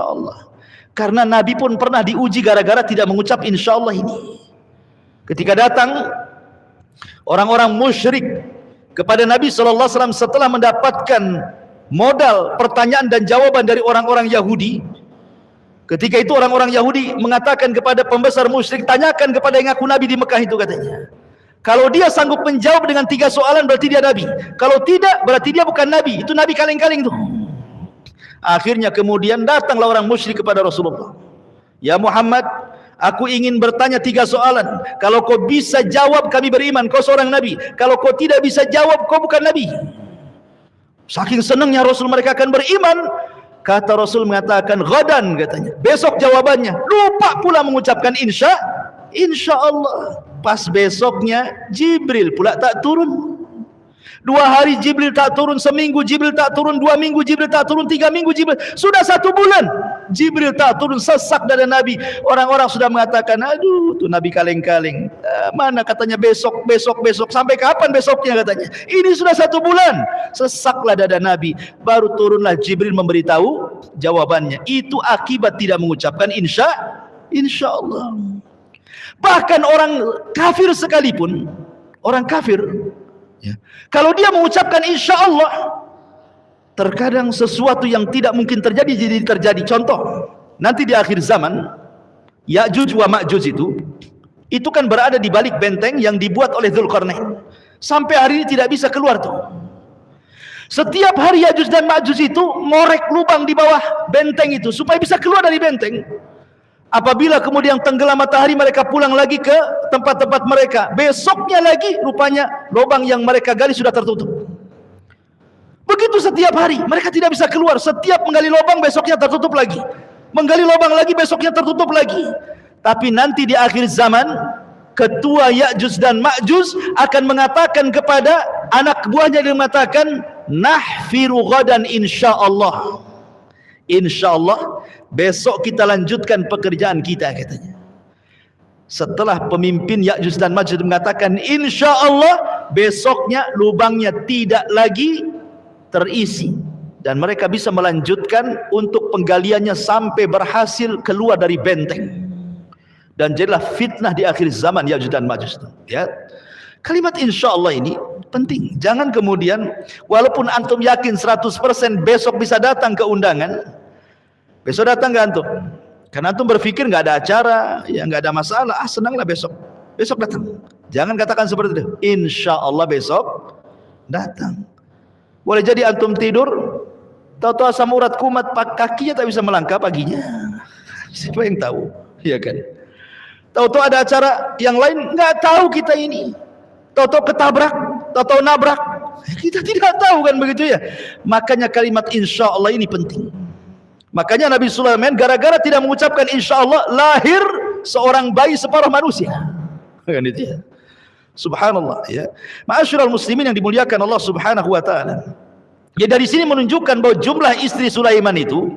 Allah. Karena Nabi pun pernah diuji gara-gara tidak mengucap insya Allah ini. Ketika datang orang-orang musyrik kepada Nabi SAW setelah mendapatkan modal pertanyaan dan jawaban dari orang-orang Yahudi. Ketika itu orang-orang Yahudi mengatakan kepada pembesar musyrik, tanyakan kepada yang ngaku Nabi di Mekah itu, katanya. Kalau dia sanggup menjawab dengan 3 soalan berarti dia Nabi. Kalau tidak berarti dia bukan Nabi. Itu Nabi kaleng-kaleng tuh. Akhirnya kemudian datanglah orang musyrik kepada Rasulullah. Ya Muhammad, aku ingin bertanya 3 soalan. Kalau kau bisa jawab kami beriman, kau seorang Nabi. Kalau kau tidak bisa jawab, kau bukan Nabi. Saking senangnya Rasul mereka akan beriman. Kata Rasul mengatakan ghadan, katanya. Besok jawabannya. Lupa pula mengucapkan insya Allah. Pas besoknya Jibril pula tak turun. 2 hari Jibril tak turun, seminggu Jibril tak turun, 2 minggu Jibril tak turun, 3 minggu Jibril, sudah 1 bulan Jibril tak turun, sesak dada Nabi. Orang-orang sudah mengatakan, aduh tuh Nabi kaleng-kaleng, mana katanya besok, sampai kapan besoknya katanya. Ini sudah 1 bulan, sesaklah dada Nabi. Baru turunlah Jibril memberitahu jawabannya. Itu akibat tidak mengucapkan insya Allah. Bahkan orang kafir sekalipun, orang kafir, ya, kalau dia mengucapkan insya Allah, terkadang sesuatu yang tidak mungkin terjadi jadi terjadi. Contoh, nanti di akhir zaman, Ya'juj wa Ma'juj itu kan berada di balik benteng yang dibuat oleh Dzulqarnain. Sampai hari ini tidak bisa keluar tuh. Setiap hari Ya'juj dan Ma'juj itu ngorek lubang di bawah benteng itu supaya bisa keluar dari benteng. Apabila kemudian tenggelam matahari, mereka pulang lagi ke tempat-tempat mereka. Besoknya lagi rupanya lubang yang mereka gali sudah tertutup. Begitu setiap hari, mereka tidak bisa keluar. Setiap menggali lubang besoknya tertutup lagi, menggali lubang lagi besoknya tertutup lagi. Tapi nanti di akhir zaman, ketua Ya'juj dan Ma'juj akan mengatakan kepada anak buahnya, dia mengatakan nahfiru ghadan insyaallah. Insyaallah besok kita lanjutkan pekerjaan kita, katanya. Setelah pemimpin Ya'juj dan Ma'juj mengatakan insya Allah, besoknya lubangnya tidak lagi terisi dan mereka bisa melanjutkan untuk penggaliannya sampai berhasil keluar dari benteng. Dan jadilah fitnah di akhir zaman Ya'juj dan Ma'juj. Ya, kalimat insya Allah ini penting. Jangan kemudian walaupun antum yakin 100% besok bisa datang ke undangan, besok datang gak antum? Karena antum berpikir gak ada acara, ya gak ada masalah, senanglah besok datang. Jangan katakan seperti itu. Insya Allah besok datang. Boleh jadi antum tidur, tahu-tahu asam urat kumat, kakinya tak bisa melangkah paginya. Siapa yang tahu? Ya kan? Tahu-tahu ada acara yang lain, gak tahu kita ini. Tahu-tahu ketabrak, tahu-tahu nabrak, kita tidak tahu kan, begitu ya. Makanya kalimat insya Allah ini penting. Makanya Nabi Sulaiman gara-gara tidak mengucapkan insya Allah, lahir seorang bayi separuh manusia. Kan itu ya. Subhanallah ya. Ma'asyiral muslimin yang dimuliakan Allah Subhanahu wa taala. Ya, dari sini menunjukkan bahwa jumlah istri Sulaiman itu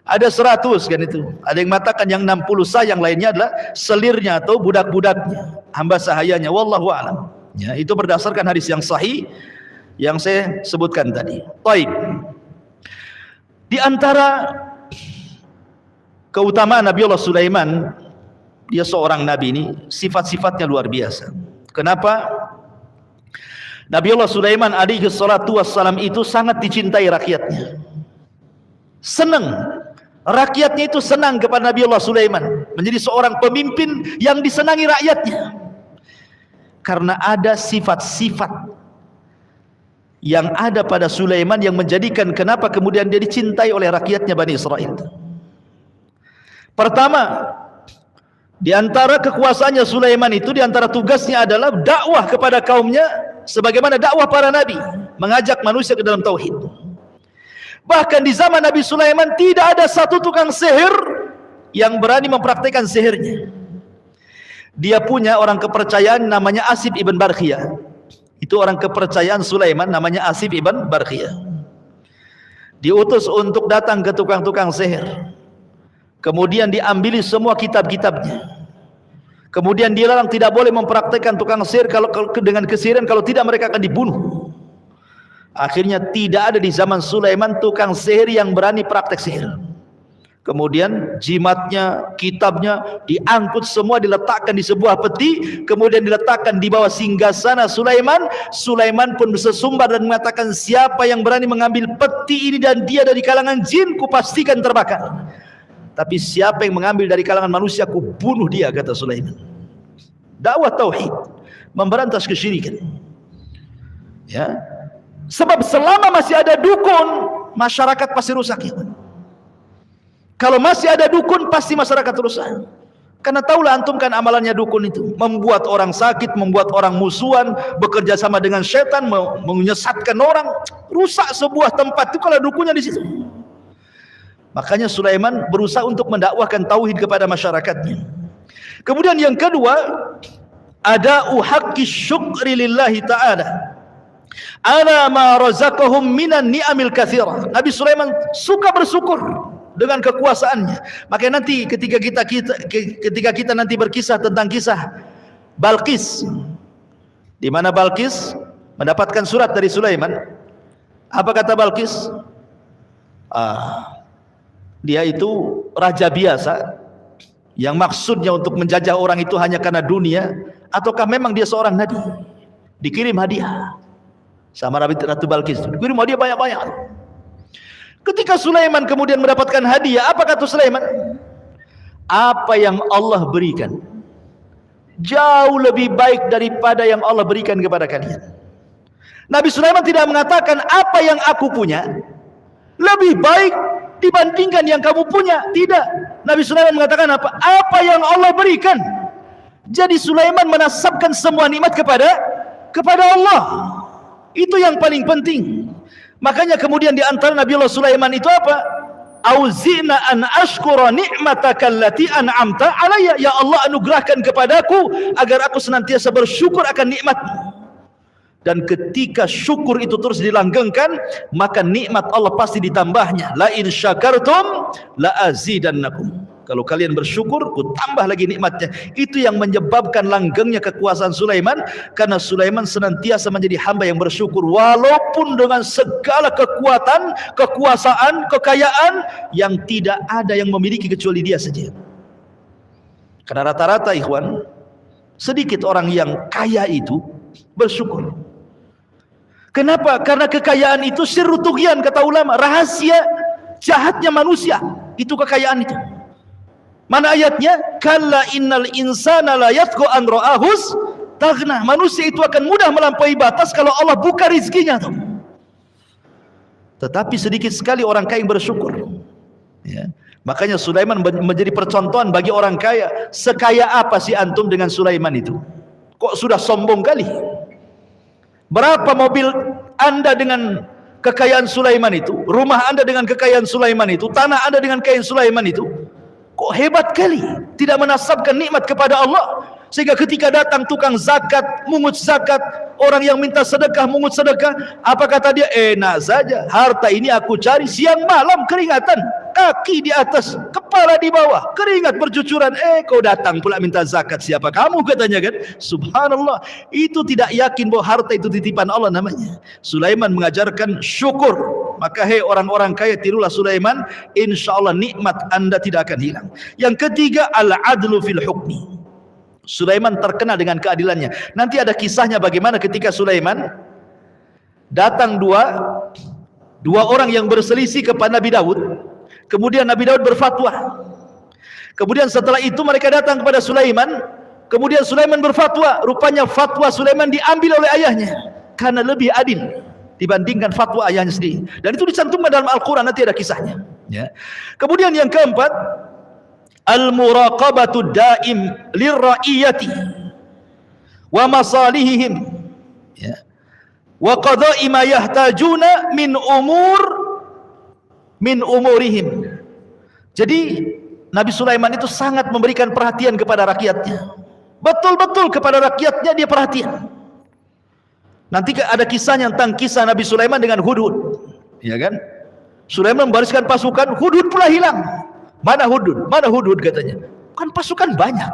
ada 100 kan itu. Ada yang mengatakan yang 60 sah, yang lainnya adalah selirnya atau budak-budaknya, hamba sahayanya. Wallahu a'lam. Ya, itu berdasarkan hadis yang sahih yang saya sebutkan tadi. Baik. Di antara keutamaan Nabi Allah Sulaiman, dia seorang nabi ini, sifat-sifatnya luar biasa. Kenapa? Nabi Allah Sulaiman alaihi salatu wassalam itu sangat dicintai rakyatnya. Senang. Rakyatnya itu senang kepada Nabi Allah Sulaiman. Menjadi seorang pemimpin yang disenangi rakyatnya. Karena ada sifat-sifat yang ada pada Sulaiman yang menjadikan kenapa kemudian dia dicintai oleh rakyatnya Bani Israel. Pertama, Di antara kekuasaannya Sulaiman itu, di antara tugasnya adalah dakwah kepada kaumnya sebagaimana dakwah para nabi, mengajak manusia ke dalam tauhid. Bahkan di zaman Nabi Sulaiman tidak ada satu tukang sihir yang berani mempraktikkan sihirnya. Dia punya orang kepercayaan namanya Asif ibn Barkhiyah. Itu orang kepercayaan Sulaiman namanya Asif ibn Barkhiyah. Diutus untuk datang ke tukang-tukang sihir. Kemudian diambili semua kitab-kitabnya. Kemudian dilarang tidak boleh mempraktikkan tukang sihir kalau dengan kesihiran, kalau tidak mereka akan dibunuh. Akhirnya tidak ada di zaman Sulaiman tukang sihir yang berani praktek sihir. Kemudian jimatnya, kitabnya diangkut semua, diletakkan di sebuah peti, kemudian diletakkan di bawah singgasana Sulaiman. Sulaiman pun bersesumbar dan mengatakan, siapa yang berani mengambil peti ini dan dia dari kalangan jin, kupastikan terbakar. Tapi siapa yang mengambil dari kalangan manusia, ku bunuh dia, kata Sulaiman. Dakwah tauhid, memberantas kesyirikan. Ya, sebab selama masih ada dukun, masyarakat pasti rusak. Ya. Kalau masih ada dukun, pasti masyarakat rusak. Karena tahulah antum kan amalannya dukun itu, membuat orang sakit, membuat orang musuhan, bekerja sama dengan setan, menyesatkan orang, rusak sebuah tempat itu kalau dukunnya di situ. Makanya Sulaiman berusaha untuk mendakwahkan tauhid kepada masyarakatnya. Kemudian yang kedua, ada uhaqqi syukri lillahi ta'ala ala ma razaqahum minan ni'amil katsira. Nabi Sulaiman suka bersyukur dengan kekuasaannya. Makanya nanti ketika kita nanti berkisah tentang kisah Balqis, di mana Balqis mendapatkan surat dari Sulaiman, apa kata Balqis? Dia itu raja biasa yang maksudnya untuk menjajah orang itu hanya karena dunia, ataukah memang dia seorang nabi? Dikirim hadiah sama Ratu Balqis, dikirim hadiah banyak-banyak. Ketika Sulaiman kemudian mendapatkan hadiah, apa kata Sulaiman? Apa yang Allah berikan jauh lebih baik daripada yang Allah berikan kepada kalian. Nabi Sulaiman tidak mengatakan apa yang aku punya lebih baik dibandingkan yang kamu punya. Tidak. Nabi Sulaiman mengatakan apa? Apa yang Allah berikan. Jadi Sulaiman menasabkan semua nikmat kepada Allah. Itu yang paling penting. Makanya kemudian di antara Nabi Allah Sulaiman itu apa? Auzina an ashkura ni'mataka allati an'amta alayya. Ya Allah, anugerahkan kepadaku agar aku senantiasa bersyukur akan nikmat-Mu. Dan ketika syukur itu terus dilanggengkan, maka nikmat Allah pasti ditambahnya. La in syakartum la azidannakum. Kalau kalian bersyukur, ku tambah lagi nikmatnya. Itu yang menyebabkan langgengnya kekuasaan Sulaiman, karena Sulaiman senantiasa menjadi hamba yang bersyukur walaupun dengan segala kekuatan, kekuasaan, kekayaan yang tidak ada yang memiliki kecuali dia saja. Karena rata-rata ikhwan, sedikit orang yang kaya itu bersyukur. Kenapa? Karena kekayaan itu sirru tughyan, kata ulama, rahasia jahatnya manusia. Itu kekayaan itu. Mana ayatnya? Kalla innal insana la yatgha an ra'ahus taghna. Manusia itu akan mudah melampaui batas kalau Allah buka rizkinya. Tetapi sedikit sekali orang kaya yang bersyukur. Ya. Makanya Sulaiman menjadi percontohan bagi orang kaya. Sekaya apa sih antum dengan Sulaiman itu? Kok sudah sombong kali? Berapa mobil Anda dengan kekayaan Sulaiman itu? Rumah Anda dengan kekayaan Sulaiman itu? Tanah Anda dengan kekayaan Sulaiman itu? Kok hebat kali, tidak menasabkan nikmat kepada Allah, sehingga ketika datang tukang zakat, mungut zakat, orang yang minta sedekah, mungut sedekah, apa kata dia? Enak saja, harta ini aku cari siang malam keringatan, kaki di atas, kepala di bawah, keringat bercucuran. Kau datang pula minta zakat, siapa kamu, katanya kan? Subhanallah, itu tidak yakin bahwa harta itu titipan Allah namanya. Sulaiman mengajarkan syukur. Maka hei orang-orang kaya, tirulah Sulaiman, insyaallah nikmat Anda tidak akan hilang. Yang ketiga, al-adlu fil hukmi. Sulaiman terkenal dengan keadilannya. Nanti ada kisahnya bagaimana ketika Sulaiman datang dua orang yang berselisih kepada Nabi Daud. Kemudian Nabi Daud berfatwa. Kemudian setelah itu mereka datang kepada Sulaiman. Kemudian Sulaiman berfatwa. Rupanya fatwa Sulaiman diambil oleh ayahnya karena lebih adil dibandingkan fatwa ayahnya sendiri. Dan itu dicantumkan dalam Al-Quran, nanti ada kisahnya. Ya. Kemudian yang keempat, al-muraqabatu daim lirra'iyati wa masalihihim, ya, wa qada'i ma yahtajuna min umurihim. Jadi Nabi Sulaiman itu sangat memberikan perhatian kepada rakyatnya. Betul-betul kepada rakyatnya dia perhatian. Nanti ada kisahnya tentang kisah Nabi Sulaiman dengan Hudhud, ya kan? Sulaiman membariskan pasukan, Hudhud pula hilang. Mana Hudhud? Mana Hudhud katanya? Kan pasukan banyak,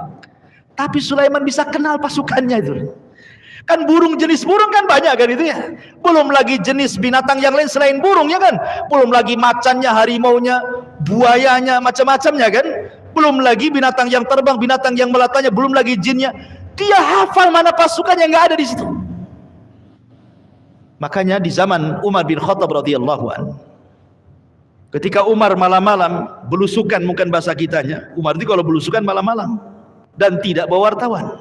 tapi Sulaiman bisa kenal pasukannya itu. Kan burung, jenis burung kan banyak kan itu ya. Belum lagi jenis binatang yang lain selain burung, ya kan? Belum lagi macannya, harimaunya, buayanya, macam-macamnya kan? Belum lagi binatang yang terbang, binatang yang melatanya, belum lagi jinnya. Dia hafal mana pasukan yang nggak ada di situ. Makanya di zaman Umar bin Khattab radhiyallahu anhu, ketika Umar malam-malam belusukan, mungkin bahasa kitanya, Umar itu kalau belusukan malam-malam dan tidak bawa wartawan,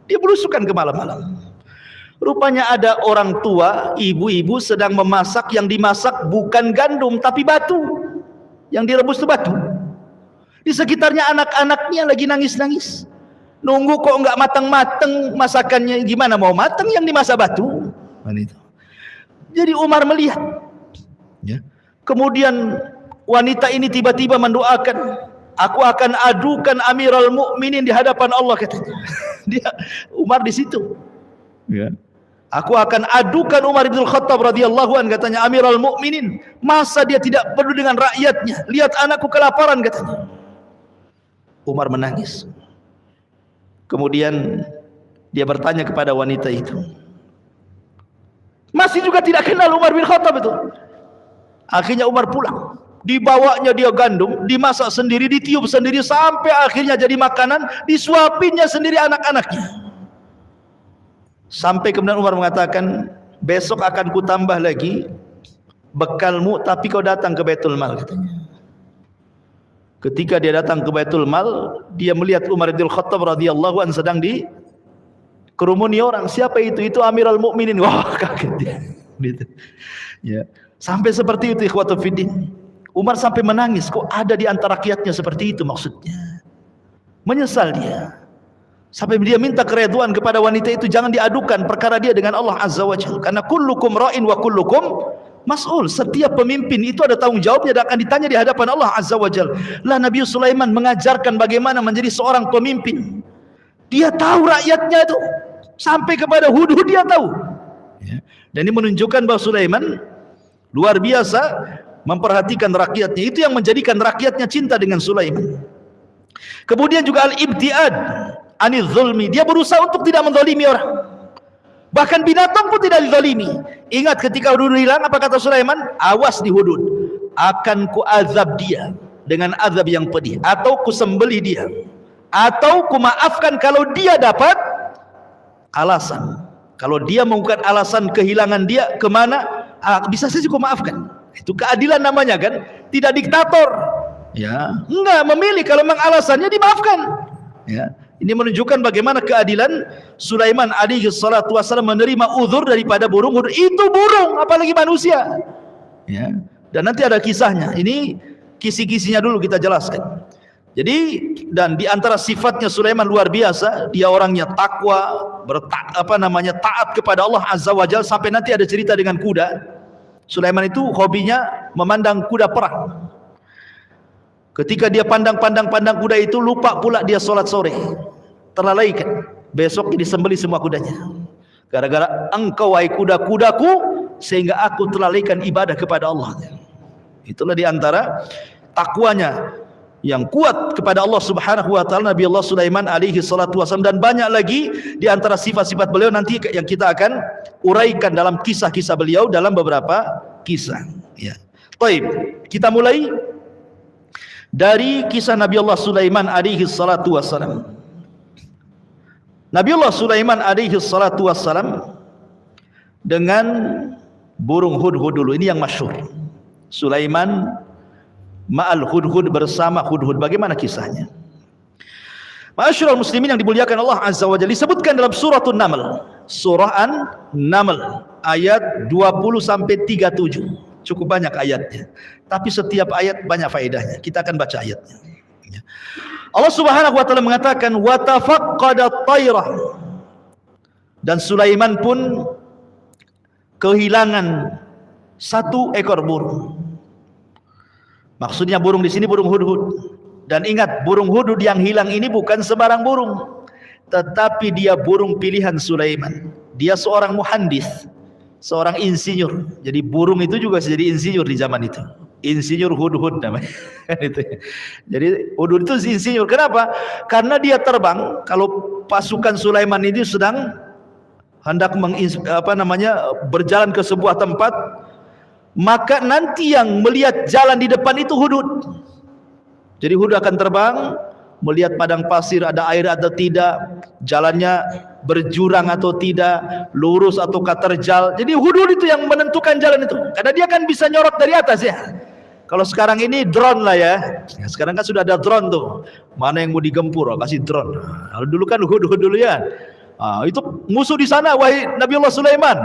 dia belusukan ke malam-malam. Rupanya ada orang tua, ibu-ibu sedang memasak, yang dimasak bukan gandum tapi batu, yang direbus itu batu. Di sekitarnya anak-anaknya lagi nangis-nangis, nunggu kok nggak matang-matang masakannya. Gimana mau matang yang dimasak batu? Jadi Umar melihat, ya. Kemudian wanita ini tiba-tiba mendoakan, aku akan adukan Amirul Mukminin di hadapan Allah, katanya. Dia Umar di situ, ya. Aku akan adukan Umar bin Khattab radhiyallahu anhu, katanya, Amirul Mukminin. Masa dia tidak peduli dengan rakyatnya? Lihat anakku kelaparan, katanya. Umar menangis. Kemudian dia bertanya kepada wanita itu, masih juga tidak kenal Umar bin Khattab itu. Akhirnya Umar pulang, dibawanya dia gandum, dimasak sendiri, ditiup sendiri, sampai akhirnya jadi makanan, disuapinnya sendiri anak-anaknya. Sampai kemudian Umar mengatakan, besok akan kutambah lagi bekalmu, tapi kau datang ke Baitul Mal, katanya. Ketika dia datang ke Baitul Mal, dia melihat Umar bin Khattab radhiyallahu anhu sedang dikerumuni orang. Siapa itu? Itu Amirul Mukminin. Wah, kaget dia. Gitu. Ya. Sampai seperti itu, ikhwatul fiddin. Umar sampai menangis, kok ada di antara rakyatnya seperti itu, maksudnya. Menyesal dia. Sampai dia minta keridhaan kepada wanita itu, jangan diadukan perkara dia dengan Allah Azza wa Jalla. Karena kullukum ra'in wa kullukum mas'ul. Setiap pemimpin itu ada tanggung jawabnya dan akan ditanya di hadapan Allah Azza wa Jalla. Lah Nabi Sulaiman mengajarkan bagaimana menjadi seorang pemimpin. Dia tahu rakyatnya itu, sampai kepada Hudhud dia tahu. Ya. Dan ini menunjukkan bahwa Sulaiman luar biasa memperhatikan rakyatnya. Itu yang menjadikan rakyatnya cinta dengan Sulaiman. Kemudian juga al-ibtiad anil zulmi. Dia berusaha untuk tidak menzalimi orang. Bahkan binatang pun tidak dizalimi. Ingat ketika Hudhud hilang, apa kata Sulaiman? Awas di Hudhud, akan ku azab dia dengan azab yang pedih, atau ku sembelih dia, atau ku maafkan kalau dia dapat alasan. Kalau dia mengungkapkan alasan kehilangan dia kemana, bisa saja ku maafkan. Itu keadilan namanya kan, tidak diktator. Ya, enggak memilih, kalau memang alasannya dimaafkan. Ya. Ini menunjukkan bagaimana keadilan Sulaiman alaihi salatu wasallam menerima uzur daripada burung Hudhud. Itu burung, apalagi manusia. Ya. Dan nanti ada kisahnya. Ini kisi-kisinya dulu kita jelaskan. Jadi, dan di antara sifatnya Sulaiman luar biasa, dia orangnya takwa, taat kepada Allah Azza wa Jalla, sampai nanti ada cerita dengan kuda. Sulaiman itu hobinya memandang kuda perang. Ketika dia pandang kuda itu, lupa pula dia sholat sore, terlalaikan. Besok disembelih semua kudanya. Gara-gara engkau wahai kuda-kudaku, sehingga aku terlalaikan ibadah kepada Allah. Itulah diantara takwanya yang kuat kepada Allah Subhanahu wa taala Nabi Allah Sulaiman alaihi salatu wasallam. Dan banyak lagi diantara sifat-sifat beliau nanti yang kita akan uraikan dalam kisah-kisah beliau dalam beberapa kisah. Ya. Baik, kita mulai dari kisah Nabi Allah Sulaiman alaihi salatu wassalam. Nabi Allah Sulaiman alaihi salatu wassalam dengan burung Hudhud dulu. Ini yang masyhur. Sulaiman ma'al Hudhud, bersama Hudhud. Bagaimana kisahnya? Ma'asyiral muslimin yang dimuliakan Allah Azza wa Jalla, disebutkan dalam suratul Naml. Surah An-Naml ayat 20 sampai 37. Cukup banyak ayatnya, tapi setiap ayat banyak faedahnya. Kita akan baca ayatnya. Allah Subhanahu wa taala mengatakan wa tafaqqada at-tayrah, dan Sulaiman pun kehilangan satu ekor burung. Maksudnya burung di sini burung hudhud. Dan ingat, burung hudhud yang hilang ini bukan sembarang burung, tetapi dia burung pilihan Sulaiman. Dia seorang muhandis, seorang insinyur. Jadi burung itu juga jadi insinyur di zaman itu. Insinyur hudhud namanya. Jadi hudhud itu insinyur. Kenapa? Karena dia terbang. Kalau pasukan Sulaiman ini sedang hendak berjalan ke sebuah tempat, maka nanti yang melihat jalan di depan itu hudhud. Jadi hudhud akan terbang, melihat padang pasir ada air atau tidak, jalannya berjurang atau tidak, lurus atau terjal. Jadi hudhud itu yang menentukan jalan itu, karena dia kan bisa nyorot dari atas ya. Kalau sekarang ini drone lah ya. Sekarang kan sudah ada drone tuh. Mana yang mau digempur, kasih drone. Kalau dulu kan hudhud dulu ya. Itu musuh di sana, wahai Nabiullah Sulaiman.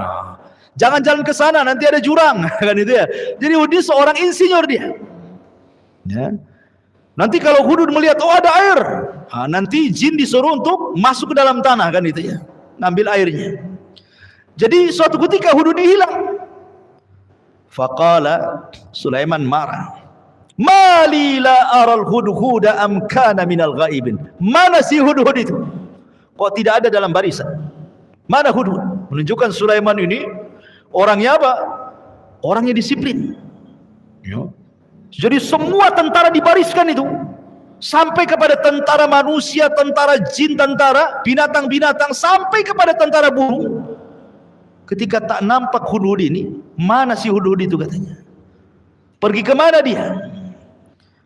Jangan jalan ke sana, nanti ada jurang, kan itu ya. Jadi hudhud seorang insinyur dia. Ya. Nanti kalau hudhud melihat ada air, nanti jin disuruh untuk masuk ke dalam tanah, kan itu ya, ngambil airnya. Jadi suatu ketika hudhud hilang. Faqala, Sulaiman marah. Mali la aral hudhuda am kana minal ghaibin. Mana si hudhud itu? Kok tidak ada dalam barisan? Mana hudhud? Menunjukkan Sulaiman ini orangnya apa? Orangnya disiplin. Ya. Jadi semua tentara dibariskan itu, sampai kepada tentara manusia, tentara jin, tentara binatang-binatang, sampai kepada tentara burung. Ketika tak nampak hudhud ini, mana si hudhud itu katanya? Pergi kemana dia?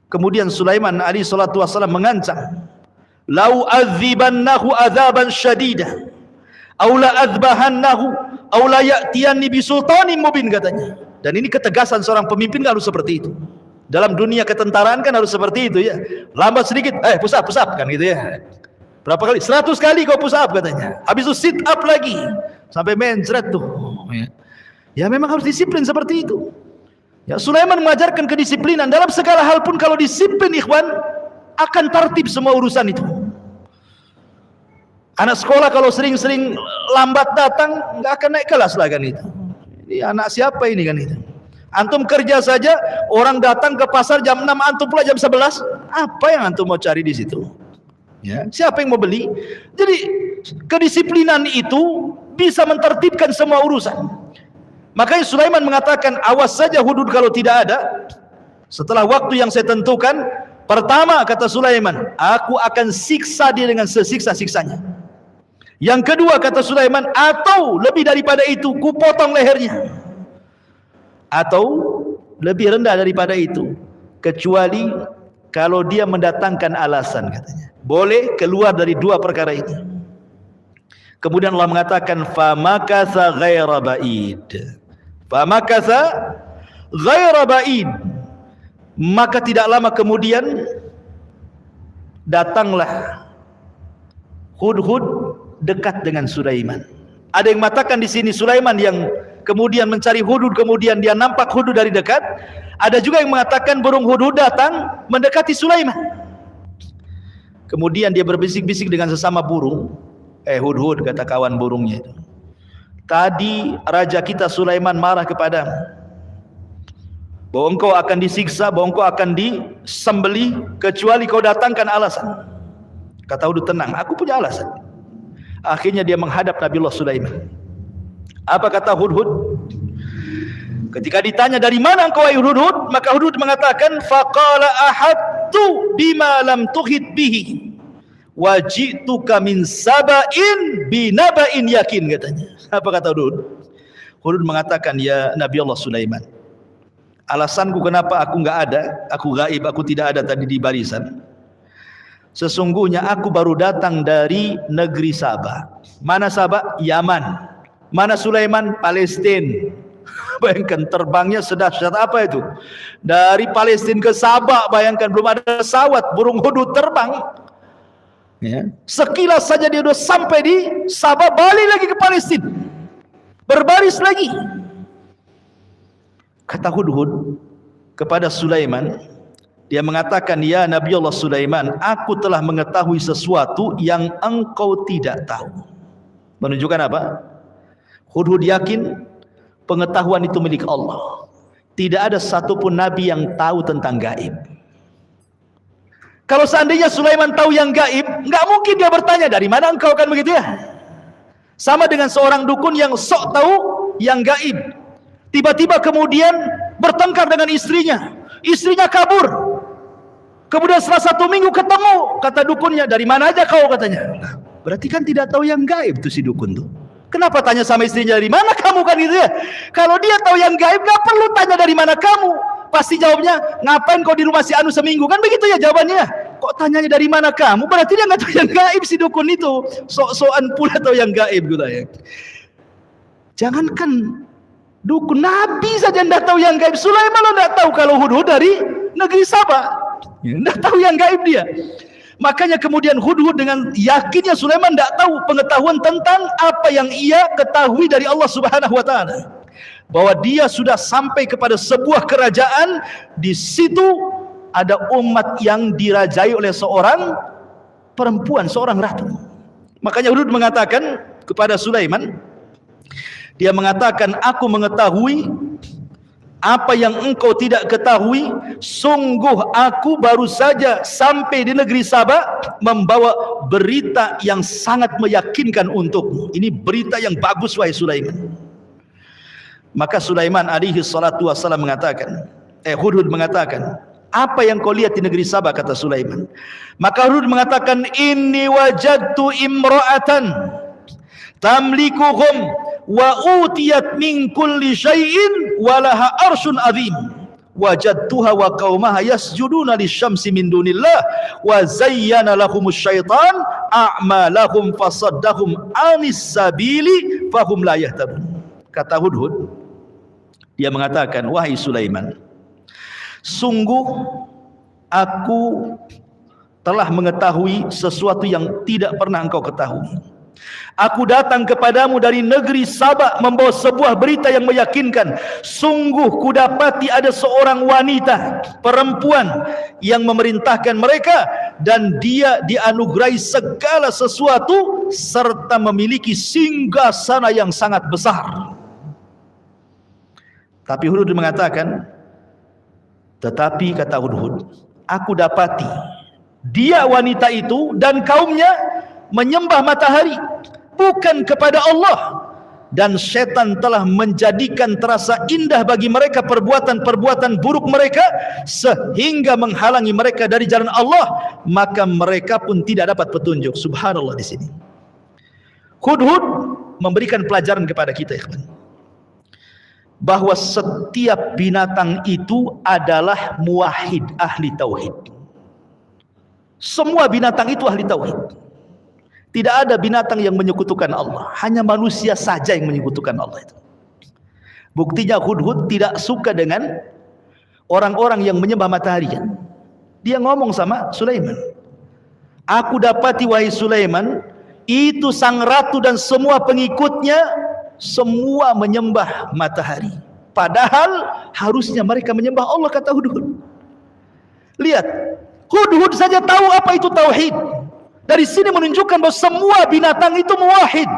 Kemudian Sulaiman alaihi salatu wasallam mengancam, "Lau adzibannahu adzaban syadida, aw la adzbahannahu, aw la ya'tiyanni bisultanin mubin," katanya. Dan ini ketegasan seorang pemimpin harus seperti itu. Dalam dunia ketentaraan kan harus seperti itu ya. Lambat sedikit, push up kan gitu ya. Berapa kali? 100 kali kau push up katanya. Habis itu sit up lagi sampai mencret tuh. Ya memang harus disiplin seperti itu. Ya, Sulaiman mengajarkan kedisiplinan dalam segala hal pun. Kalau disiplin ikhwan, akan tertib semua urusan itu. Anak sekolah kalau sering-sering lambat datang, nggak akan naik kelas lah kan itu. Ini anak siapa ini kan itu. Antum kerja saja, orang datang ke pasar jam 6, antum pula jam 11. Apa yang antum mau cari di situ? Ya, siapa yang mau beli? Jadi kedisiplinan itu bisa mentertibkan semua urusan. Makanya Sulaiman mengatakan, awas saja hudhud kalau tidak ada. Setelah waktu yang saya tentukan, pertama kata Sulaiman, aku akan siksa dia dengan sesiksa-siksanya. Yang kedua kata Sulaiman, atau lebih daripada itu, ku potong lehernya. Atau lebih rendah daripada itu, kecuali kalau dia mendatangkan alasan katanya. Boleh keluar dari dua perkara ini. Kemudian Allah mengatakan famakatha ghaira ba'id. Famakatha ghaira ba'id. Maka tidak lama kemudian datanglah hudhud dekat dengan Sulaiman. Ada yang mengatakan di sini Sulaiman yang kemudian mencari hudhud, kemudian dia nampak hudhud dari dekat. Ada juga yang mengatakan burung hudhud datang mendekati Sulaiman. Kemudian dia berbisik-bisik dengan sesama burung. Hudhud, kata kawan burungnya itu. Tadi raja kita Sulaiman marah kepadamu, bahwa engkau akan disiksa, bahwa engkau akan disembelih kecuali kau datangkan alasan. Kata hudhud, tenang, aku punya alasan. Akhirnya dia menghadap Nabiullah Sulaiman. Apa kata hudhud? Ketika ditanya dari mana engkau wahai hudhud, maka hudhud mengatakan faqala ahadtu bima lam tuhit bihi wa ji'tuka min saba'in binaba'in yakin, katanya. Apa kata hudhud? Hudhud mengatakan, ya Nabi Allah Sulaiman, alasanku kenapa aku enggak ada, aku gaib, aku tidak ada tadi di barisan. Sesungguhnya aku baru datang dari negeri Sabah. Mana Sabah? Yaman. Mana Sulaiman? Palestina. Bayangkan terbangnya sedahsyat apa itu? Dari Palestina ke Sabah, bayangkan belum ada pesawat, burung hudhud terbang. Ya. Sekilas saja dia sudah sampai di Sabah, balik lagi ke Palestina. Berbaris lagi. Kata hudhud kepada Sulaiman, Dia mengatakan, ya Nabi Allah Sulaiman, aku telah mengetahui sesuatu yang engkau tidak tahu. Menunjukkan apa? Hudhud yakin pengetahuan itu milik Allah. Tidak ada satupun Nabi yang tahu tentang gaib. Kalau seandainya Sulaiman tahu yang gaib, nggak mungkin dia bertanya, dari mana engkau, kan begitu ya? Sama dengan seorang dukun yang sok tahu yang gaib. Tiba-tiba kemudian bertengkar dengan istrinya. Istrinya kabur. Kemudian setelah 1 minggu ketemu, kata dukunnya, dari mana aja kau, katanya. Nah, berarti kan tidak tahu yang gaib tuh si dukun tuh. Kenapa tanya sama istrinya, dari mana kamu, kan gitu ya? Kalau dia tahu yang gaib, nggak perlu tanya dari mana kamu. Pasti jawabnya, ngapain kau di rumah si Anu seminggu, kan begitu ya jawabannya. Kok tanyanya dari mana kamu? Berarti dia nggak tahu yang gaib si dukun itu. Sok-sokan pula tahu yang gaib gitu ya. Jangankan dukun, Nabi saja tidak tahu yang gaib. Sulaiman tidak tahu kalau Hudhud dari negeri Sabah. Tidak tahu yang gaib dia. Makanya kemudian Hudhud dengan yakinnya Sulaiman tidak tahu pengetahuan tentang apa yang ia ketahui dari Allah Subhanahu wa taala. Bahwa dia sudah sampai kepada sebuah kerajaan, di situ ada umat yang dirajai oleh seorang perempuan, seorang ratu. Makanya Hudhud mengatakan kepada Sulaiman, dia mengatakan, aku mengetahui apa yang engkau tidak ketahui. Sungguh aku baru saja sampai di negeri Sabah membawa berita yang sangat meyakinkan untukmu. Ini berita yang bagus wahai Sulaiman. Maka Sulaiman alaihi salatu wassalam mengatakan, Hudhud mengatakan, apa yang kau lihat di negeri Sabah, kata Sulaiman. Maka Hudhud mengatakan, inni wajadtu imra'atan tamlikuhum wa utiyat min kulli syai'in wa laha arsyun azim wajadtuha wa qaumaha yasjuduna lisyamsi min dunillah wa zayyana lahumus syaitan a'malahum fasaddahum anis sabili fahum la yahtadun. Kata Hudhud, dia mengatakan, wahai Sulaiman, sungguh aku telah mengetahui sesuatu yang tidak pernah engkau ketahui. Aku datang kepadamu dari negeri Sabah membawa sebuah berita yang meyakinkan. Sungguh kudapati ada seorang wanita, perempuan yang memerintahkan mereka, dan dia dianugerahi segala sesuatu serta memiliki singgasana yang sangat besar. Tapi Hudhud mengatakan, tetapi kata Hudhud, aku dapati dia, wanita itu, dan kaumnya menyembah matahari, bukan kepada Allah, dan setan telah menjadikan terasa indah bagi mereka perbuatan-perbuatan buruk mereka sehingga menghalangi mereka dari jalan Allah, maka mereka pun tidak dapat petunjuk. Subhanallah. Di sini Hudhud memberikan pelajaran kepada kita, ikhwan, bahwa setiap binatang itu adalah muwahhid, ahli tauhid. Semua binatang itu ahli tauhid. Tidak ada binatang yang menyekutukan Allah. Hanya manusia saja yang menyekutukan Allah itu. Buktinya Hudhud tidak suka dengan orang-orang yang menyembah matahari. Dia ngomong sama Sulaiman, aku dapati wahai Sulaiman, itu sang ratu dan semua pengikutnya semua menyembah matahari. Padahal harusnya mereka menyembah Allah, kata Hudhud. Lihat, Hudhud saja tahu apa itu tauhid. Dari sini menunjukkan bahwa semua binatang itu muwahhid.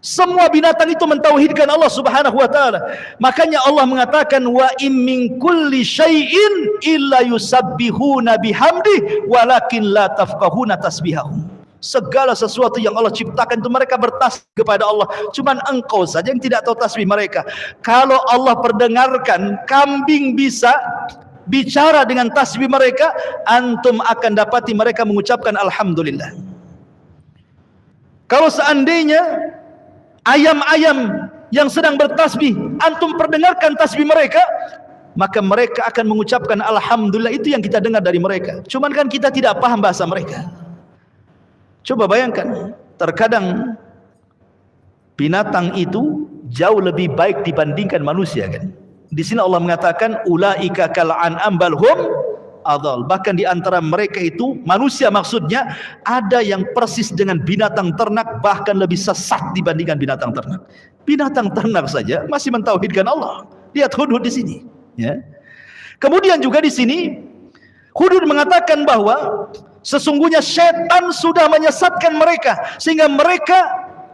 Semua binatang itu mentauhidkan Allah Subhanahu wa taala. Makanya Allah mengatakan, wa in min kulli syai'in illa yusabbihuna bihamdi walakin la tafqahuna tasbihahum. Segala sesuatu yang Allah ciptakan itu mereka bertasbih kepada Allah. Cuman engkau saja yang tidak tahu tasbih mereka. Kalau Allah perdengarkan kambing bisa bicara dengan tasbih mereka, antum akan dapati mereka mengucapkan alhamdulillah. Kalau seandainya ayam-ayam yang sedang bertasbih, antum perdengarkan tasbih mereka, maka mereka akan mengucapkan alhamdulillah. Itu yang kita dengar dari mereka. Cuman kan kita tidak paham bahasa mereka. Coba bayangkan, terkadang binatang itu jauh lebih baik dibandingkan manusia, kan? Di sini Allah mengatakan ulaika kal an'am bal hum adhal. Bahkan di antara mereka itu manusia, maksudnya ada yang persis dengan binatang ternak, bahkan lebih sesat dibandingkan binatang ternak. Binatang ternak saja masih mentauhidkan Allah. Lihat Hudhud di sini, ya. Kemudian juga di sini Hudhud mengatakan bahwa sesungguhnya syaitan sudah menyesatkan mereka sehingga mereka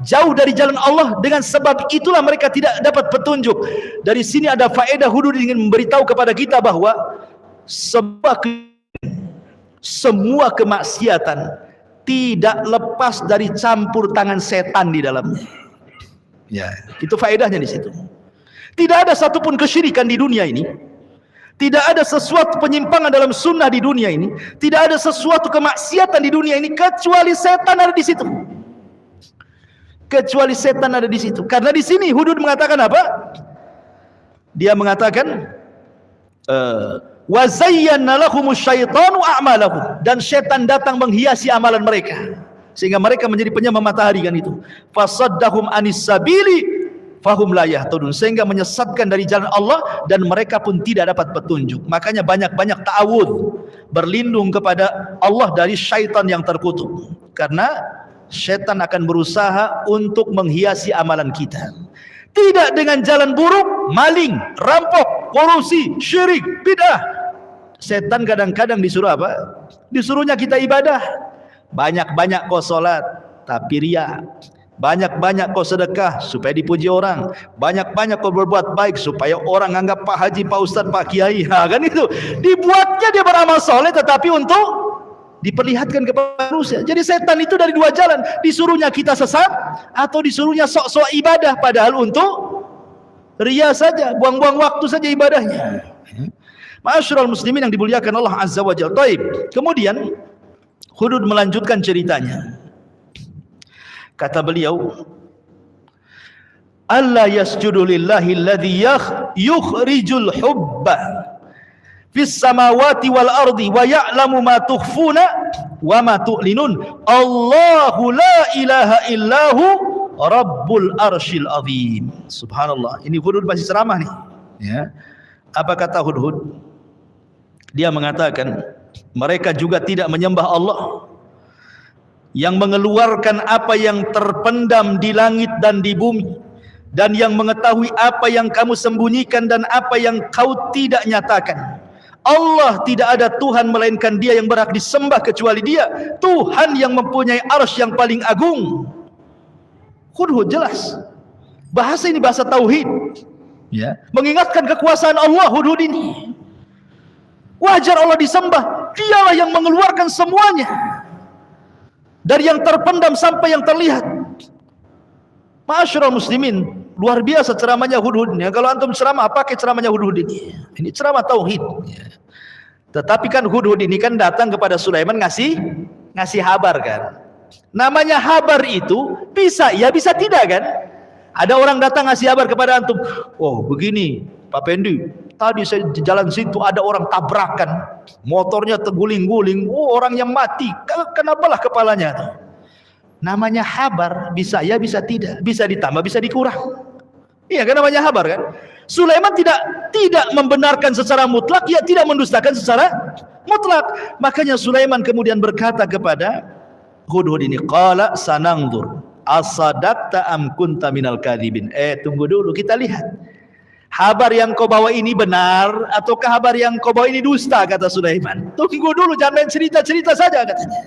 jauh dari jalan Allah. Dengan sebab itulah mereka tidak dapat petunjuk. Dari sini ada faedah Hudhud ingin memberitahu kepada kita bahwa semua kemaksiatan tidak lepas dari campur tangan setan di dalamnya. Ya, itu faedahnya di situ. Tidak ada satupun kesyirikan di dunia ini, tidak ada sesuatu penyimpangan dalam sunnah di dunia ini, tidak ada sesuatu kemaksiatan di dunia ini kecuali setan ada di situ. Kecuali setan ada di situ. Karena di sini Hudhud mengatakan apa? Dia mengatakan wa zayyana lahumus syaitanu a'malahum, dan setan datang menghiasi amalan mereka sehingga mereka menjadi penyembah matahari kan itu. Fasaddahum anis sabili fahum la yahtadun, sehingga menyesatkan dari jalan Allah dan mereka pun tidak dapat petunjuk. Makanya banyak-banyak ta'awudz, berlindung kepada Allah dari syaitan yang terkutuk, karena syaitan akan berusaha untuk menghiasi amalan kita. Tidak dengan jalan buruk, maling, rampok, korupsi, syirik, bid'ah. Setan kadang-kadang disuruh apa? Disuruhnya kita ibadah. Banyak-banyak kau sholat tapi riya. Banyak-banyak kau sedekah supaya dipuji orang. Banyak-banyak kau berbuat baik supaya orang anggap Pak Haji, Pak Ustadz, Pak Kiai. Kan itu. Dibuatnya dia beramal soleh tetapi untuk diperlihatkan kepada manusia. Jadi setan itu dari dua jalan. Disuruhnya kita sesat atau disuruhnya sok-sok ibadah padahal untuk riya saja, buang-buang waktu saja ibadahnya. Ma'asyiral muslimin yang dimuliakan Allah Azza wa Jalla. Taib. Kemudian Hudhud melanjutkan ceritanya. Kata beliau, alla yasjudu lillahi alladhi yukhrijul hubba fis samawati wal ardi wa ya'lamu ma tukhfuna wa ma tu'linun. Allahu la ilaha illahu rabbul arsyil azim. Subhanallah. Ini Hudhud masih ceramah nih, ya. Apa kata Hudhud? Dia mengatakan mereka juga tidak menyembah Allah yang mengeluarkan apa yang terpendam di langit dan di bumi, dan yang mengetahui apa yang kamu sembunyikan dan apa yang kau tidak nyatakan. Allah tidak ada Tuhan melainkan Dia yang berhak disembah kecuali Dia, Tuhan yang mempunyai arsy yang paling agung. Hudhud jelas. Bahasa ini bahasa tauhid, ya. Mengingatkan kekuasaan Allah. Hudhud ini wajar Allah disembah. Dialah yang mengeluarkan semuanya, dari yang terpendam sampai yang terlihat. Ma'asyiral muslimin, luar biasa ceramahnya Hudhud. Kalau antum ceramah, pakai ceramahnya Hudhud ini. Ini ceramah tauhid. Tetapi kan Hudhud ini kan datang kepada Sulaiman ngasih habar kan. Namanya habar itu bisa ya bisa tidak kan. Ada orang datang ngasih kabar kepada antum, oh begini Pak Pendi, tadi saya jalan situ ada orang tabrakan, motornya terguling-guling, oh orang yang mati, kenapalah kepalanya. Namanya habar, bisa ya bisa tidak, bisa ditambah bisa dikurang. Iya kan namanya habar kan. Sulaiman tidak membenarkan secara mutlak, ya tidak mendustakan secara mutlak. Makanya Sulaiman kemudian berkata kepada Hudhud ini, qala sanangdur asadaqta am kunta minal kadhibin. Tunggu dulu, kita lihat kabar yang kau bawa ini benar ataukah kabar yang kau bawa ini dusta, kata Sulaiman. Tunggu dulu, jangan main cerita-cerita saja, katanya.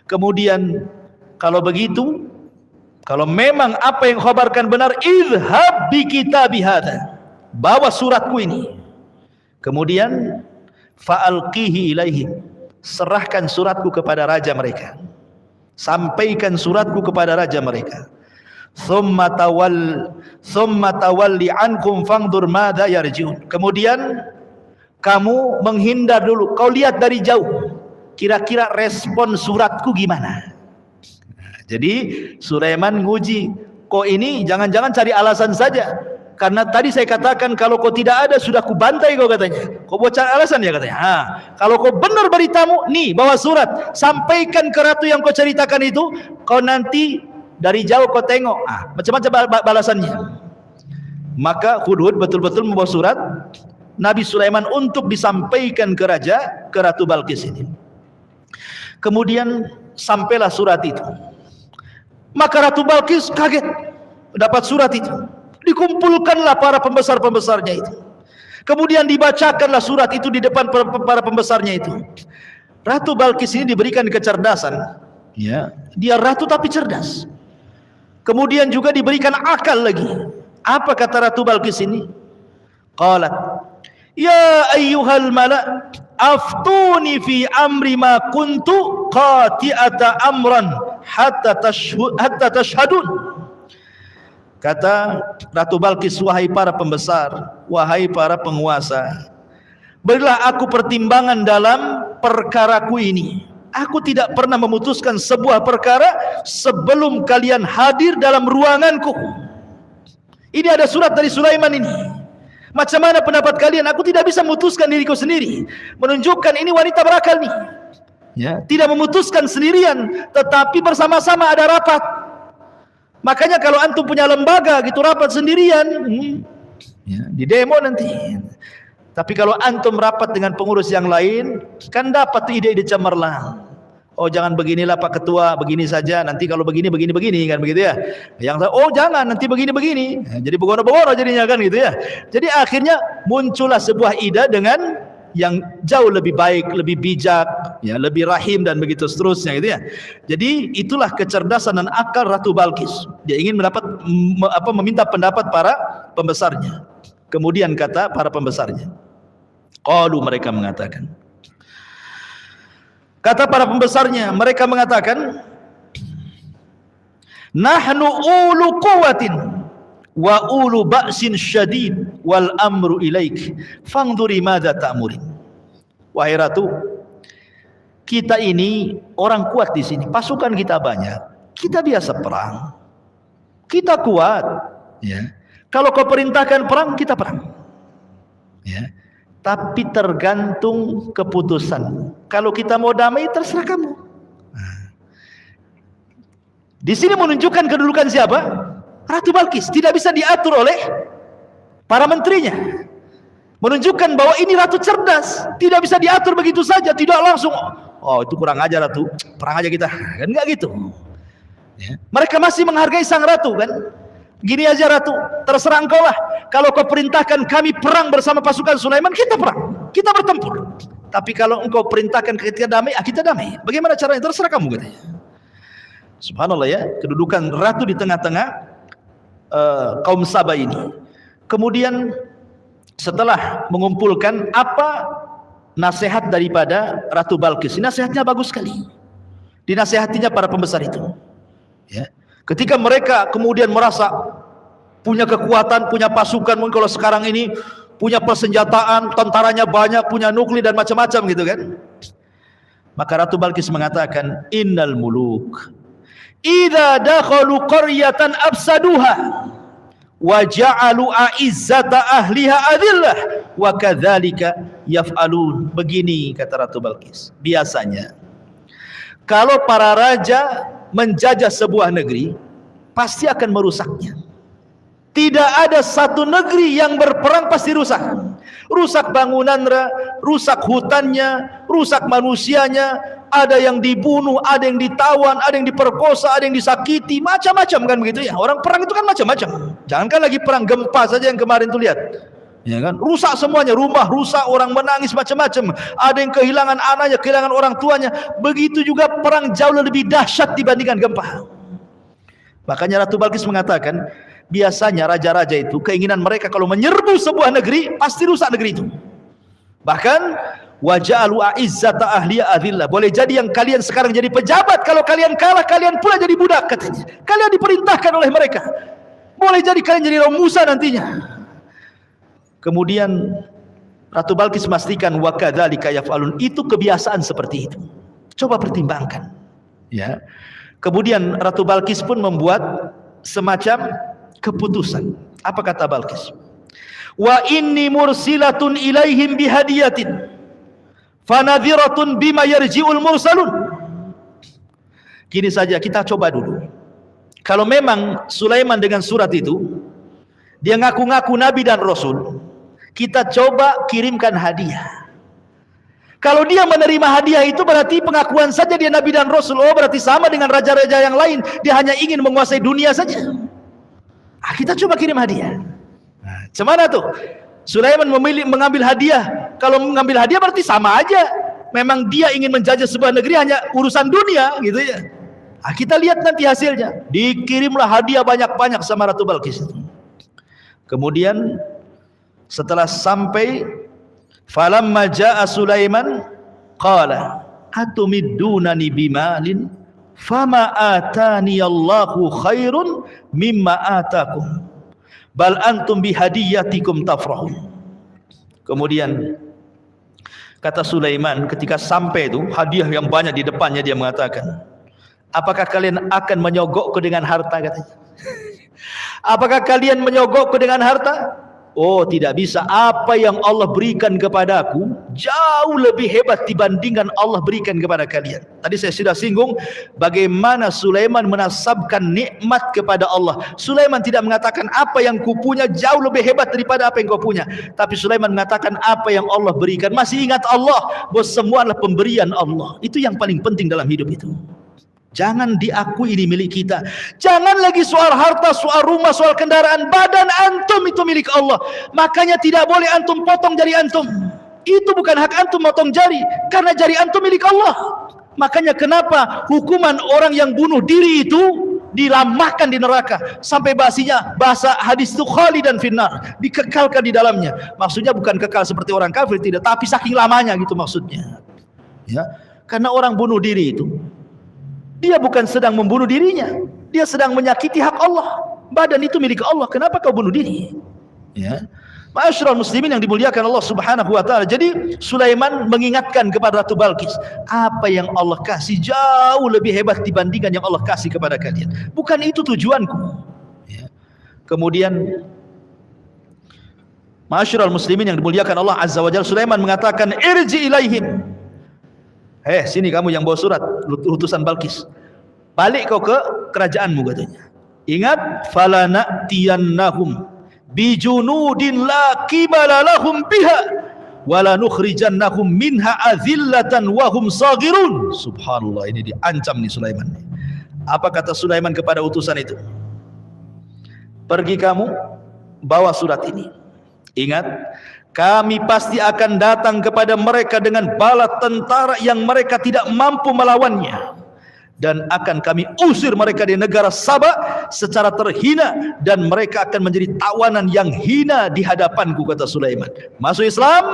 Kemudian kalau begitu, kalau memang apa yang kau kabarkan benar, idhab bi kitabi hadza, bawa suratku ini. Kemudian fa'alqihi ilaihim, serahkan suratku kepada raja mereka, sampaikan suratku kepada raja mereka. Thumma tawalli ankum fangdur madza yarjiun. Kemudian kamu menghindar dulu, kau lihat dari jauh kira-kira respon suratku gimana. Jadi Sulaiman nguji, kau ini jangan-jangan cari alasan saja, karena tadi saya katakan kalau kau tidak ada sudah kubantai kau, katanya. Kau buat cari alasan ya, katanya. Kalau kau benar beritamu, nih bawa surat, sampaikan ke ratu yang kau ceritakan itu, kau nanti dari jauh kau tengok, macam-macam balasannya. Maka Hudhud betul-betul membawa surat Nabi Sulaiman untuk disampaikan ke raja, ke Ratu Balqis ini. Kemudian sampailah surat itu. Maka Ratu Balqis kaget dapat surat itu. Dikumpulkanlah para pembesar-pembesarnya itu. Kemudian dibacakanlah surat itu di depan para pembesarnya itu. Ratu Balqis ini diberikan kecerdasan. Ya, dia ratu tapi cerdas. Kemudian juga diberikan akal lagi. Apa kata Ratu Balqis ini? Qalat, ya ayyuhal mala' aftuni fi amri ma kuntu qati'ata amran hatta tashhadun. Kata Ratu Balqis, wahai para pembesar, wahai para penguasa, berilah aku pertimbangan dalam perkaraku ini. Aku tidak pernah memutuskan sebuah perkara sebelum kalian hadir dalam ruanganku. Ini ada surat dari Sulaiman ini. Macam mana pendapat kalian? Aku tidak bisa memutuskan diriku sendiri. Menunjukkan ini wanita berakal nih. Ya, tidak memutuskan sendirian, tetapi bersama-sama ada rapat. Makanya kalau antum punya lembaga gitu rapat sendirian, ya, di demo nanti. Tapi kalau antum rapat dengan pengurus yang lain, kan dapat ide-ide cemerlang. Oh jangan beginilah Pak Ketua, begini saja. Nanti kalau begini kan begitu ya. Yang oh jangan nanti begini. Jadi begono-begono jadinya kan gitu ya. Jadi akhirnya muncullah sebuah ide dengan yang jauh lebih baik, lebih bijak, ya, lebih rahim dan begitu seterusnya gitu ya. Jadi itulah kecerdasan dan akal Ratu Balqis. Dia ingin meminta pendapat para pembesarnya. Kemudian kata para pembesarnya, qalu, mereka mengatakan, kata para pembesarnya, mereka mengatakan, nahnu ulu quwwatin wa ulu ba'sin syadid wal amru ilaik fangduri madza ta'murin. Wahai ratu, kita ini orang kuat di sini, pasukan kita banyak, kita biasa perang, kita kuat, ya. Kalau kau perintahkan perang, kita perang, ya. Tapi tergantung keputusan. Kalau kita mau damai, terserah kamu. Di sini menunjukkan kedudukan siapa? Ratu Balqis. Tidak bisa diatur oleh para menterinya. Menunjukkan bahwa ini ratu cerdas. Tidak bisa diatur begitu saja. Tidak langsung, oh itu kurang aja ratu, perang aja kita. Kan enggak gitu. Ya. Mereka masih menghargai sang ratu kan. Gini aja ratu, terserah engkau lah. Kalau kau perintahkan kami perang bersama pasukan Sulaiman, kita perang, kita bertempur. Tapi kalau engkau perintahkan kita damai, kita damai. Bagaimana caranya? Terserah kamu katanya. Subhanallah ya, kedudukan ratu di tengah-tengah kaum Saba ini. Kemudian setelah mengumpulkan apa nasihat daripada Ratu Balqis, nasihatnya bagus sekali. Dinasihatinya para pembesar itu. Ya. Ketika mereka kemudian merasa punya kekuatan, punya pasukan, mungkin kalau sekarang ini punya persenjataan, tentaranya banyak, punya nuklir dan macam-macam gitu kan. Maka Ratu Balqis mengatakan, innal muluk idza dakhalu qaryatan afsaduha wa ja'alu a'izzata ahliha adillah wa kadzalika yaf'alun. Begini kata Ratu Balqis, biasanya kalau para raja menjajah sebuah negeri, pasti akan merusaknya. Tidak ada satu negeri yang berperang pasti rusak. Rusak bangunan, rusak hutannya, rusak manusianya, ada yang dibunuh, ada yang ditawan, ada yang diperkosa, ada yang disakiti, macam-macam kan begitu ya. Orang perang itu kan macam-macam. Jangankan lagi perang gempa saja yang kemarin tuh lihat. Ya kan? Rusak semuanya, rumah rusak, orang menangis macam-macam. Ada yang kehilangan anaknya, kehilangan orang tuanya. Begitu juga perang jauh lebih dahsyat dibandingkan gempa. Makanya Ratu Balqis mengatakan, biasanya raja-raja itu keinginan mereka kalau menyerbu sebuah negeri pasti rusak negeri itu. Bahkan waja'alu a'izzata ahliya adillah. Boleh jadi yang kalian sekarang jadi pejabat, kalau kalian kalah kalian pula jadi budak katanya. Kalian diperintahkan oleh mereka. Boleh jadi kalian jadi romusa nantinya. Kemudian Ratu Balqis memastikan wa kadzalika yaf'alun, itu kebiasaan seperti itu. Coba pertimbangkan. Ya. Kemudian Ratu Balqis pun membuat semacam keputusan. Apa kata Balqis? Wa inni mursilatun ilaihim bihadiyatin fanadhiratun bima yarji'ul mursalun. Gini saja, kita coba dulu. Kalau memang Sulaiman dengan surat itu dia ngaku-ngaku nabi dan rasul, kita coba kirimkan hadiah. Kalau dia menerima hadiah itu berarti pengakuan saja dia nabi dan rasul. Oh berarti sama dengan raja-raja yang lain, dia hanya ingin menguasai dunia saja. Kita coba kirim hadiah. Nah, cemana tuh? Sulaiman memilih mengambil hadiah. Kalau mengambil hadiah berarti sama aja. Memang dia ingin menjajah sebuah negeri hanya urusan dunia gitu ya. Nah, kita lihat nanti hasilnya. Dikirimlah hadiah banyak-banyak sama Ratu Balqis. Kemudian setelah sampai, falamma jaa Sulaiman qala atumiddunani bimalin fama atani Allahu khairun mimma atakum bal antum bihadiyatikum tafrahun. Kemudian kata Sulaiman ketika sampai itu hadiah yang banyak di depannya, dia mengatakan, apakah kalian akan menyogokku dengan harta, katanya. Apakah kalian menyogokku dengan harta? Oh, tidak bisa. Apa yang Allah berikan kepadaku jauh lebih hebat dibandingkan Allah berikan kepada kalian. Tadi saya sudah singgung bagaimana Sulaiman menasabkan nikmat kepada Allah. Sulaiman tidak mengatakan apa yang kupunya jauh lebih hebat daripada apa yang kau punya, tapi Sulaiman mengatakan apa yang Allah berikan. Masih ingat Allah bahwa semua adalah pemberian Allah. Itu yang paling penting dalam hidup itu. Jangan diakui ini milik kita. Jangan lagi soal harta, soal rumah, soal kendaraan. Badan antum itu milik Allah. Makanya tidak boleh antum potong jari antum. Itu bukan hak antum potong jari, karena jari antum milik Allah. Makanya kenapa hukuman orang yang bunuh diri itu dilamahkan di neraka sampai bahasa hadis itu khalidan finnar, dikekalkan di dalamnya. Maksudnya bukan kekal seperti orang kafir, tidak, tapi saking lamanya gitu maksudnya. Ya, karena orang bunuh diri itu dia bukan sedang membunuh dirinya, dia sedang menyakiti hak Allah. Badan itu milik Allah, kenapa kau bunuh diri? Ya, ma'asyiral muslimin yang dimuliakan Allah Subhanahu wa taala. Jadi Sulaiman mengingatkan kepada Ratu Balqis, apa yang Allah kasih jauh lebih hebat dibandingkan yang Allah kasih kepada kalian. Bukan itu tujuanku. Ya. Kemudian ma'asyiral muslimin yang dimuliakan Allah Azza wa Jalla, Sulaiman mengatakan, irji ilaihim. Sini kamu yang bawa surat utusan Balqis, balik kau ke kerajaanmu, katanya. Ingat, falanatiyannahum bijunudin la qibala lahum biha wala nukhrijannahum minha azillatan wa hum saghirun. Subhanallah, ini diancam nih Sulaiman. Apa kata Sulaiman kepada utusan itu? Pergi kamu bawa surat ini. Ingat, kami pasti akan datang kepada mereka dengan bala tentara yang mereka tidak mampu melawannya, dan akan kami usir mereka di negara Sabah secara terhina, dan mereka akan menjadi tawanan yang hina di hadapanku, kata Sulaiman. Masuk Islam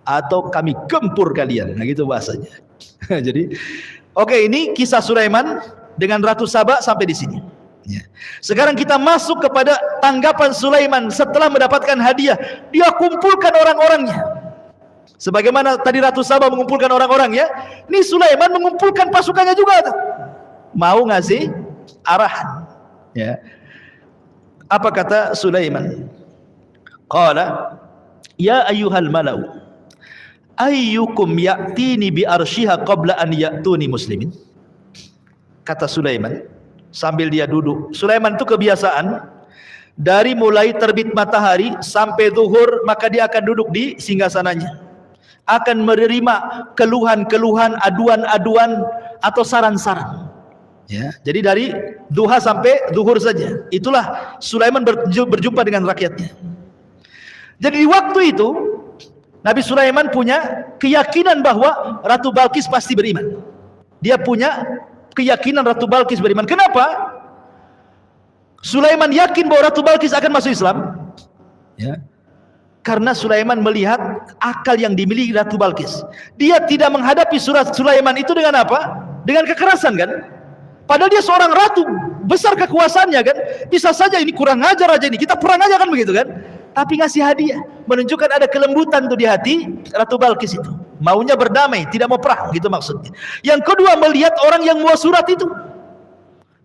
atau kami gempur kalian. Nah, gitu bahasanya. Jadi, oke, ini kisah Sulaiman dengan Ratu Sabah sampai di sini. Ya. Sekarang kita masuk kepada tanggapan Sulaiman setelah mendapatkan hadiah. Dia kumpulkan orang-orangnya. Sebagaimana tadi Ratu Sabah mengumpulkan orang-orangnya, ini Sulaiman mengumpulkan pasukannya juga tuh. Mau ngasih arahan. Ya. Apa kata Sulaiman? Qala ya ayyuhal malau ayyukum ya'tini bi arsyiha qabla an ya'tuni muslimin. Kata Sulaiman sambil dia duduk. Sulaiman itu kebiasaan dari mulai terbit matahari sampai zuhur, maka dia akan duduk di singgasananya, akan menerima keluhan-keluhan, aduan-aduan atau saran-saran. Ya, jadi dari duha sampai zuhur saja. Itulah Sulaiman berjumpa dengan rakyatnya. Jadi di waktu itu Nabi Sulaiman punya keyakinan bahwa Ratu Balqis pasti beriman. Dia punya keyakinan Ratu Balqis beriman. Kenapa? Sulaiman yakin bahwa Ratu Balqis akan masuk Islam. Ya. Karena Sulaiman melihat akal yang dimiliki Ratu Balqis. Dia tidak menghadapi surat Sulaiman itu dengan apa? Dengan kekerasan, kan? Padahal dia seorang ratu, besar kekuasaannya, kan? Bisa saja ini kurang ajar aja ini, kita perang aja, kan begitu, kan? Tapi ngasih hadiah, menunjukkan ada kelembutan tuh di hati Ratu Balqis itu. Maunya berdamai, tidak mau perang, gitu maksudnya. Yang kedua, melihat orang yang membawa surat itu.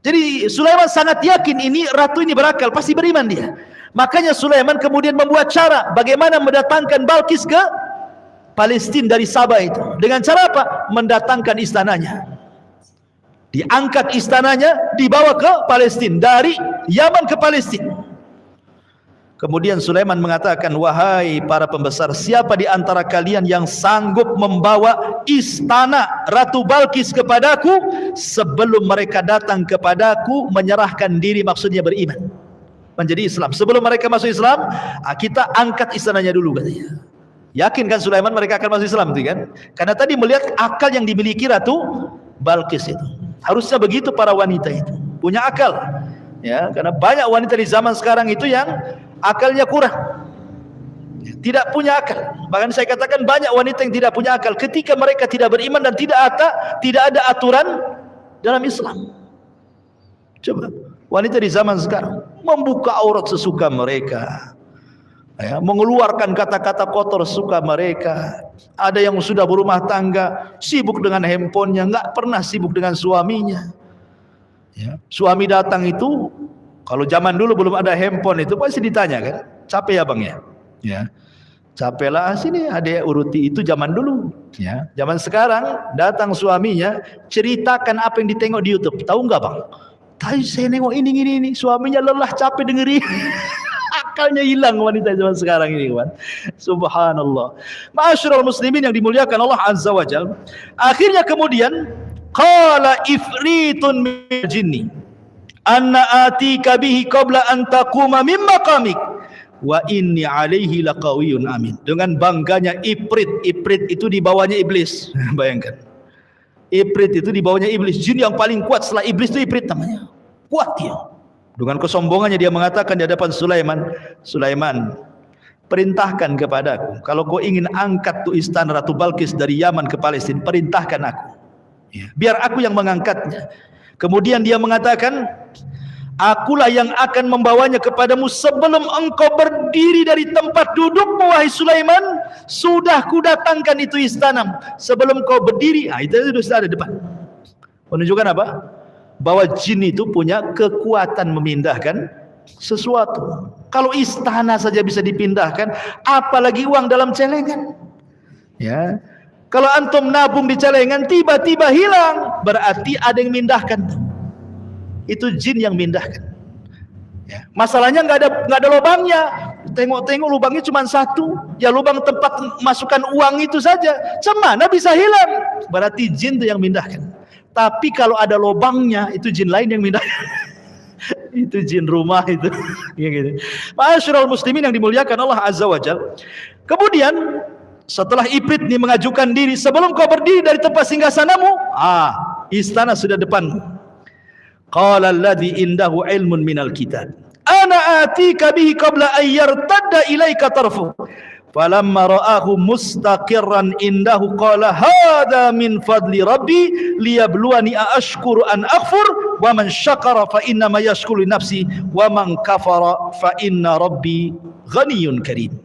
Jadi Sulaiman sangat yakin ini ratu ini berakal, pasti beriman dia. Makanya Sulaiman kemudian membuat cara bagaimana mendatangkan Balqis ke Palestina dari Sabah itu. Dengan cara apa? Mendatangkan istananya. Diangkat istananya, dibawa ke Palestina, dari Yaman ke Palestina. Kemudian Sulaiman mengatakan, wahai para pembesar, siapa di antara kalian yang sanggup membawa istana Ratu Balqis kepadaku sebelum mereka datang kepadaku menyerahkan diri, maksudnya beriman. menjadi Islam. Sebelum mereka masuk Islam, kita angkat istananya dulu katanya. Yakin kan Sulaiman mereka akan masuk Islam itu kan? Karena tadi melihat akal yang dimiliki Ratu Balqis itu. Harusnya begitu para wanita itu, punya akal. Ya, karena banyak wanita di zaman sekarang itu yang akalnya kurang. Tidak punya akal. Bahkan saya katakan banyak wanita yang tidak punya akal ketika mereka tidak beriman dan tidak ada aturan dalam Islam. Coba wanita di zaman sekarang membuka aurat sesuka mereka, ya, mengeluarkan kata-kata kotor suka mereka. Ada yang sudah berumah tangga sibuk dengan handphonenya, nggak pernah sibuk dengan suaminya. Ya, suami datang itu, kalau zaman dulu belum ada handphone itu pasti ditanya kan, capek ya bang ya? Ya, capek lah, sini adek uruti, itu zaman dulu. Ya, zaman sekarang datang suaminya ceritakan apa yang ditengok di YouTube. Tahu nggak bang? Tadi saya nengok ini, suaminya lelah capek dengerin. Akalnya hilang wanita zaman sekarang ini kan. Subhanallah. Ma'asyiral muslimin yang dimuliakan Allah Azza wa Jalla. Akhirnya kemudian qala ifritun minal jinni anna atika bihi qabla an taquma min maqamik wa inni alaihi laqawiyyun amin. Dengan bangganya Ifrit itu di bawahnya iblis. Bayangkan. Ifrit itu di bawahnya iblis, jin yang paling kuat setelah iblis itu Ifrit namanya. Kuat dia. Dengan kesombongannya dia mengatakan di hadapan Sulaiman, perintahkan kepadaku, kalau kau ingin angkat tu istana Ratu Balqis dari Yaman ke Palestina, perintahkan aku. Ya, biar aku yang mengangkatnya. Kemudian dia mengatakan, akulah yang akan membawanya kepadamu sebelum engkau berdiri dari tempat dudukmu, wahai Sulaiman. Sudah kudatangkan itu istanamu. Sebelum kau berdiri, itu sudah ada depan. Menunjukkan apa? Bahwa jin itu punya kekuatan memindahkan sesuatu. Kalau istana saja bisa dipindahkan, apalagi uang dalam celengan. Ya, kalau antum nabung di celengan tiba-tiba hilang, berarti ada yang mindahkan. Itu jin yang mindahkan. Ya, masalahnya nggak ada lubangnya. Tengok-tengok lubangnya cuma satu. Ya lubang tempat masukkan uang itu saja. Cemana bisa hilang? Berarti jin itu yang mindahkan. Tapi kalau ada lubangnya, itu jin lain yang mindahkan. Itu jin rumah itu. Ya gitu. Ma'asyiral muslimin yang dimuliakan Allah Azza wa Jalla. Kemudian setelah Ifrit ini mengajukan diri, sebelum kau berdiri dari tempat singgasanamu, istana sudah depanmu. Qala alladhi indahu ilmun minal kitab ana atika bihi qabla an yartadda ilaika tarfu falamma ra'ahu mustaqirran indahu qala hadha min fadli rabbi liyabluwani aashkuru an aghfur wa man syakara fa inna ma yashkuru li nafsi wa man kafara fa inna rabbi ghaniyyun karim.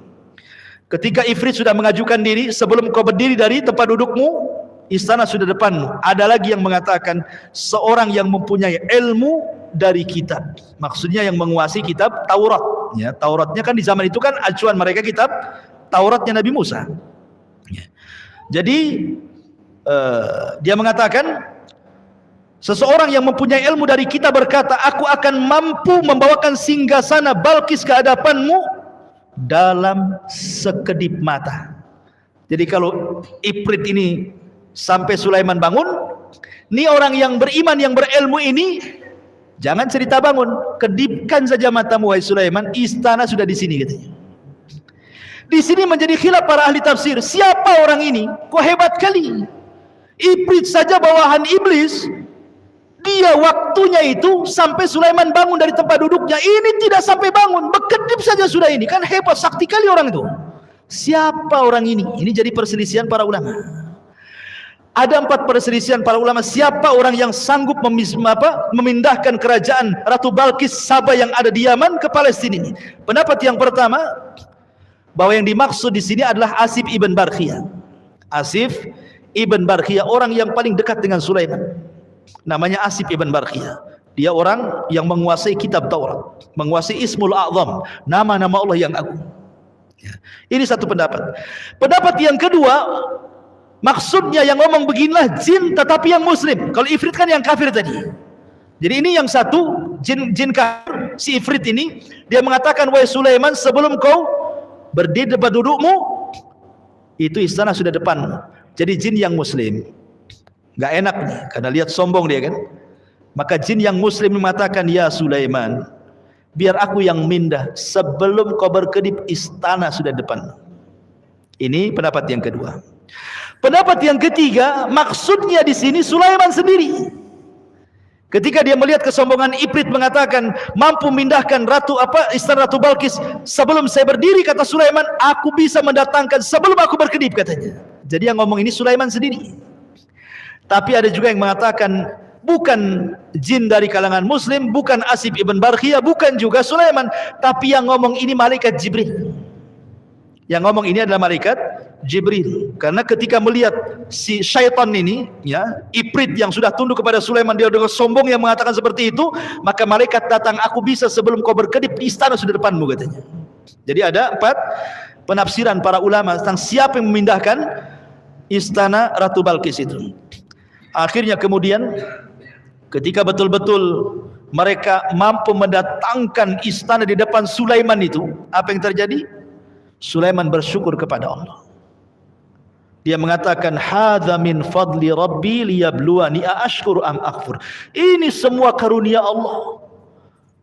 Ketika Ifrit sudah mengajukan diri, sebelum kau berdiri dari tempat dudukmu, istana sudah depanmu. Ada lagi yang mengatakan seorang yang mempunyai ilmu dari kitab, maksudnya yang menguasai kitab Taurat. Ya, Tauratnya kan di zaman itu kan acuan mereka kitab Tauratnya Nabi Musa. Ya. Jadi dia mengatakan seseorang yang mempunyai ilmu dari kita berkata, aku akan mampu membawakan singgasana Balqis ke hadapanmu dalam sekedip mata. Jadi kalau Ifrit ini sampai Sulaiman bangun, ini orang yang beriman, yang berilmu ini, jangan cerita bangun, kedipkan saja matamu wahai Sulaiman, istana sudah di sini katanya. Di sini menjadi khilaf para ahli tafsir, siapa orang ini? Kok hebat kali. Ifrit saja bawahan iblis, dia waktunya itu sampai Sulaiman bangun dari tempat duduknya, ini tidak sampai bangun, berkedip saja sudah ini. Kan hebat, sakti kali orang itu. Siapa orang ini? Ini jadi perselisihan para ulama. Ada 4 perselisihan para ulama, siapa orang yang sanggup memindahkan kerajaan Ratu Balqis Saba yang ada di Yaman ke Palestina ini. Pendapat yang pertama, bahwa yang dimaksud di sini adalah Asif ibn Barkhiyah. Asif ibn Barkhiyah, orang yang paling dekat dengan Sulaiman. Namanya Asif ibn Barkhiyah. Dia orang yang menguasai kitab Taurat, menguasai Ismul A'zam, nama-nama Allah yang agung. Ya. Ini satu pendapat. Pendapat yang kedua, maksudnya yang ngomong beginilah jin tetapi yang muslim. Kalau Ifrit kan yang kafir tadi. Jadi ini yang satu, jin kafir, si Ifrit ini, dia mengatakan, wahai Sulaiman, sebelum kau berdiri depan dudukmu, itu istana sudah depanmu. Jadi jin yang muslim. Gak enak nih, karena lihat sombong dia kan. Maka jin yang muslim mengatakan, ya Sulaiman, biar aku yang mindah. Sebelum kau berkedip, istana sudah depan. Ini pendapat yang kedua. Pendapat yang ketiga, maksudnya di sini Sulaiman sendiri. Ketika dia melihat kesombongan Ifrit mengatakan mampu memindahkan istana Ratu Balkis, sebelum saya berdiri, kata Sulaiman, aku bisa mendatangkan sebelum aku berkedip, katanya. Jadi yang ngomong ini Sulaiman sendiri. Tapi ada juga yang mengatakan bukan jin dari kalangan muslim, bukan Asif ibn Barkhiyah, bukan juga Sulaiman, tapi yang ngomong ini malaikat Jibril. Yang ngomong ini adalah malaikat Jibril. Karena ketika melihat si syaitan ini, ya, Ifrit yang sudah tunduk kepada Sulaiman, dia dengan sombong yang mengatakan seperti itu, maka malaikat datang, aku bisa sebelum kau berkedip, istana sudah depanmu, katanya. Jadi ada 4 penafsiran para ulama tentang siapa yang memindahkan istana Ratu Balkis itu. Akhirnya kemudian ketika betul-betul mereka mampu mendatangkan istana di depan Sulaiman itu, apa yang terjadi? Sulaiman bersyukur kepada Allah. Dia mengatakan, hadza min fadli rabbi liyabluwani aashkuru am akfur. Ini semua karunia Allah.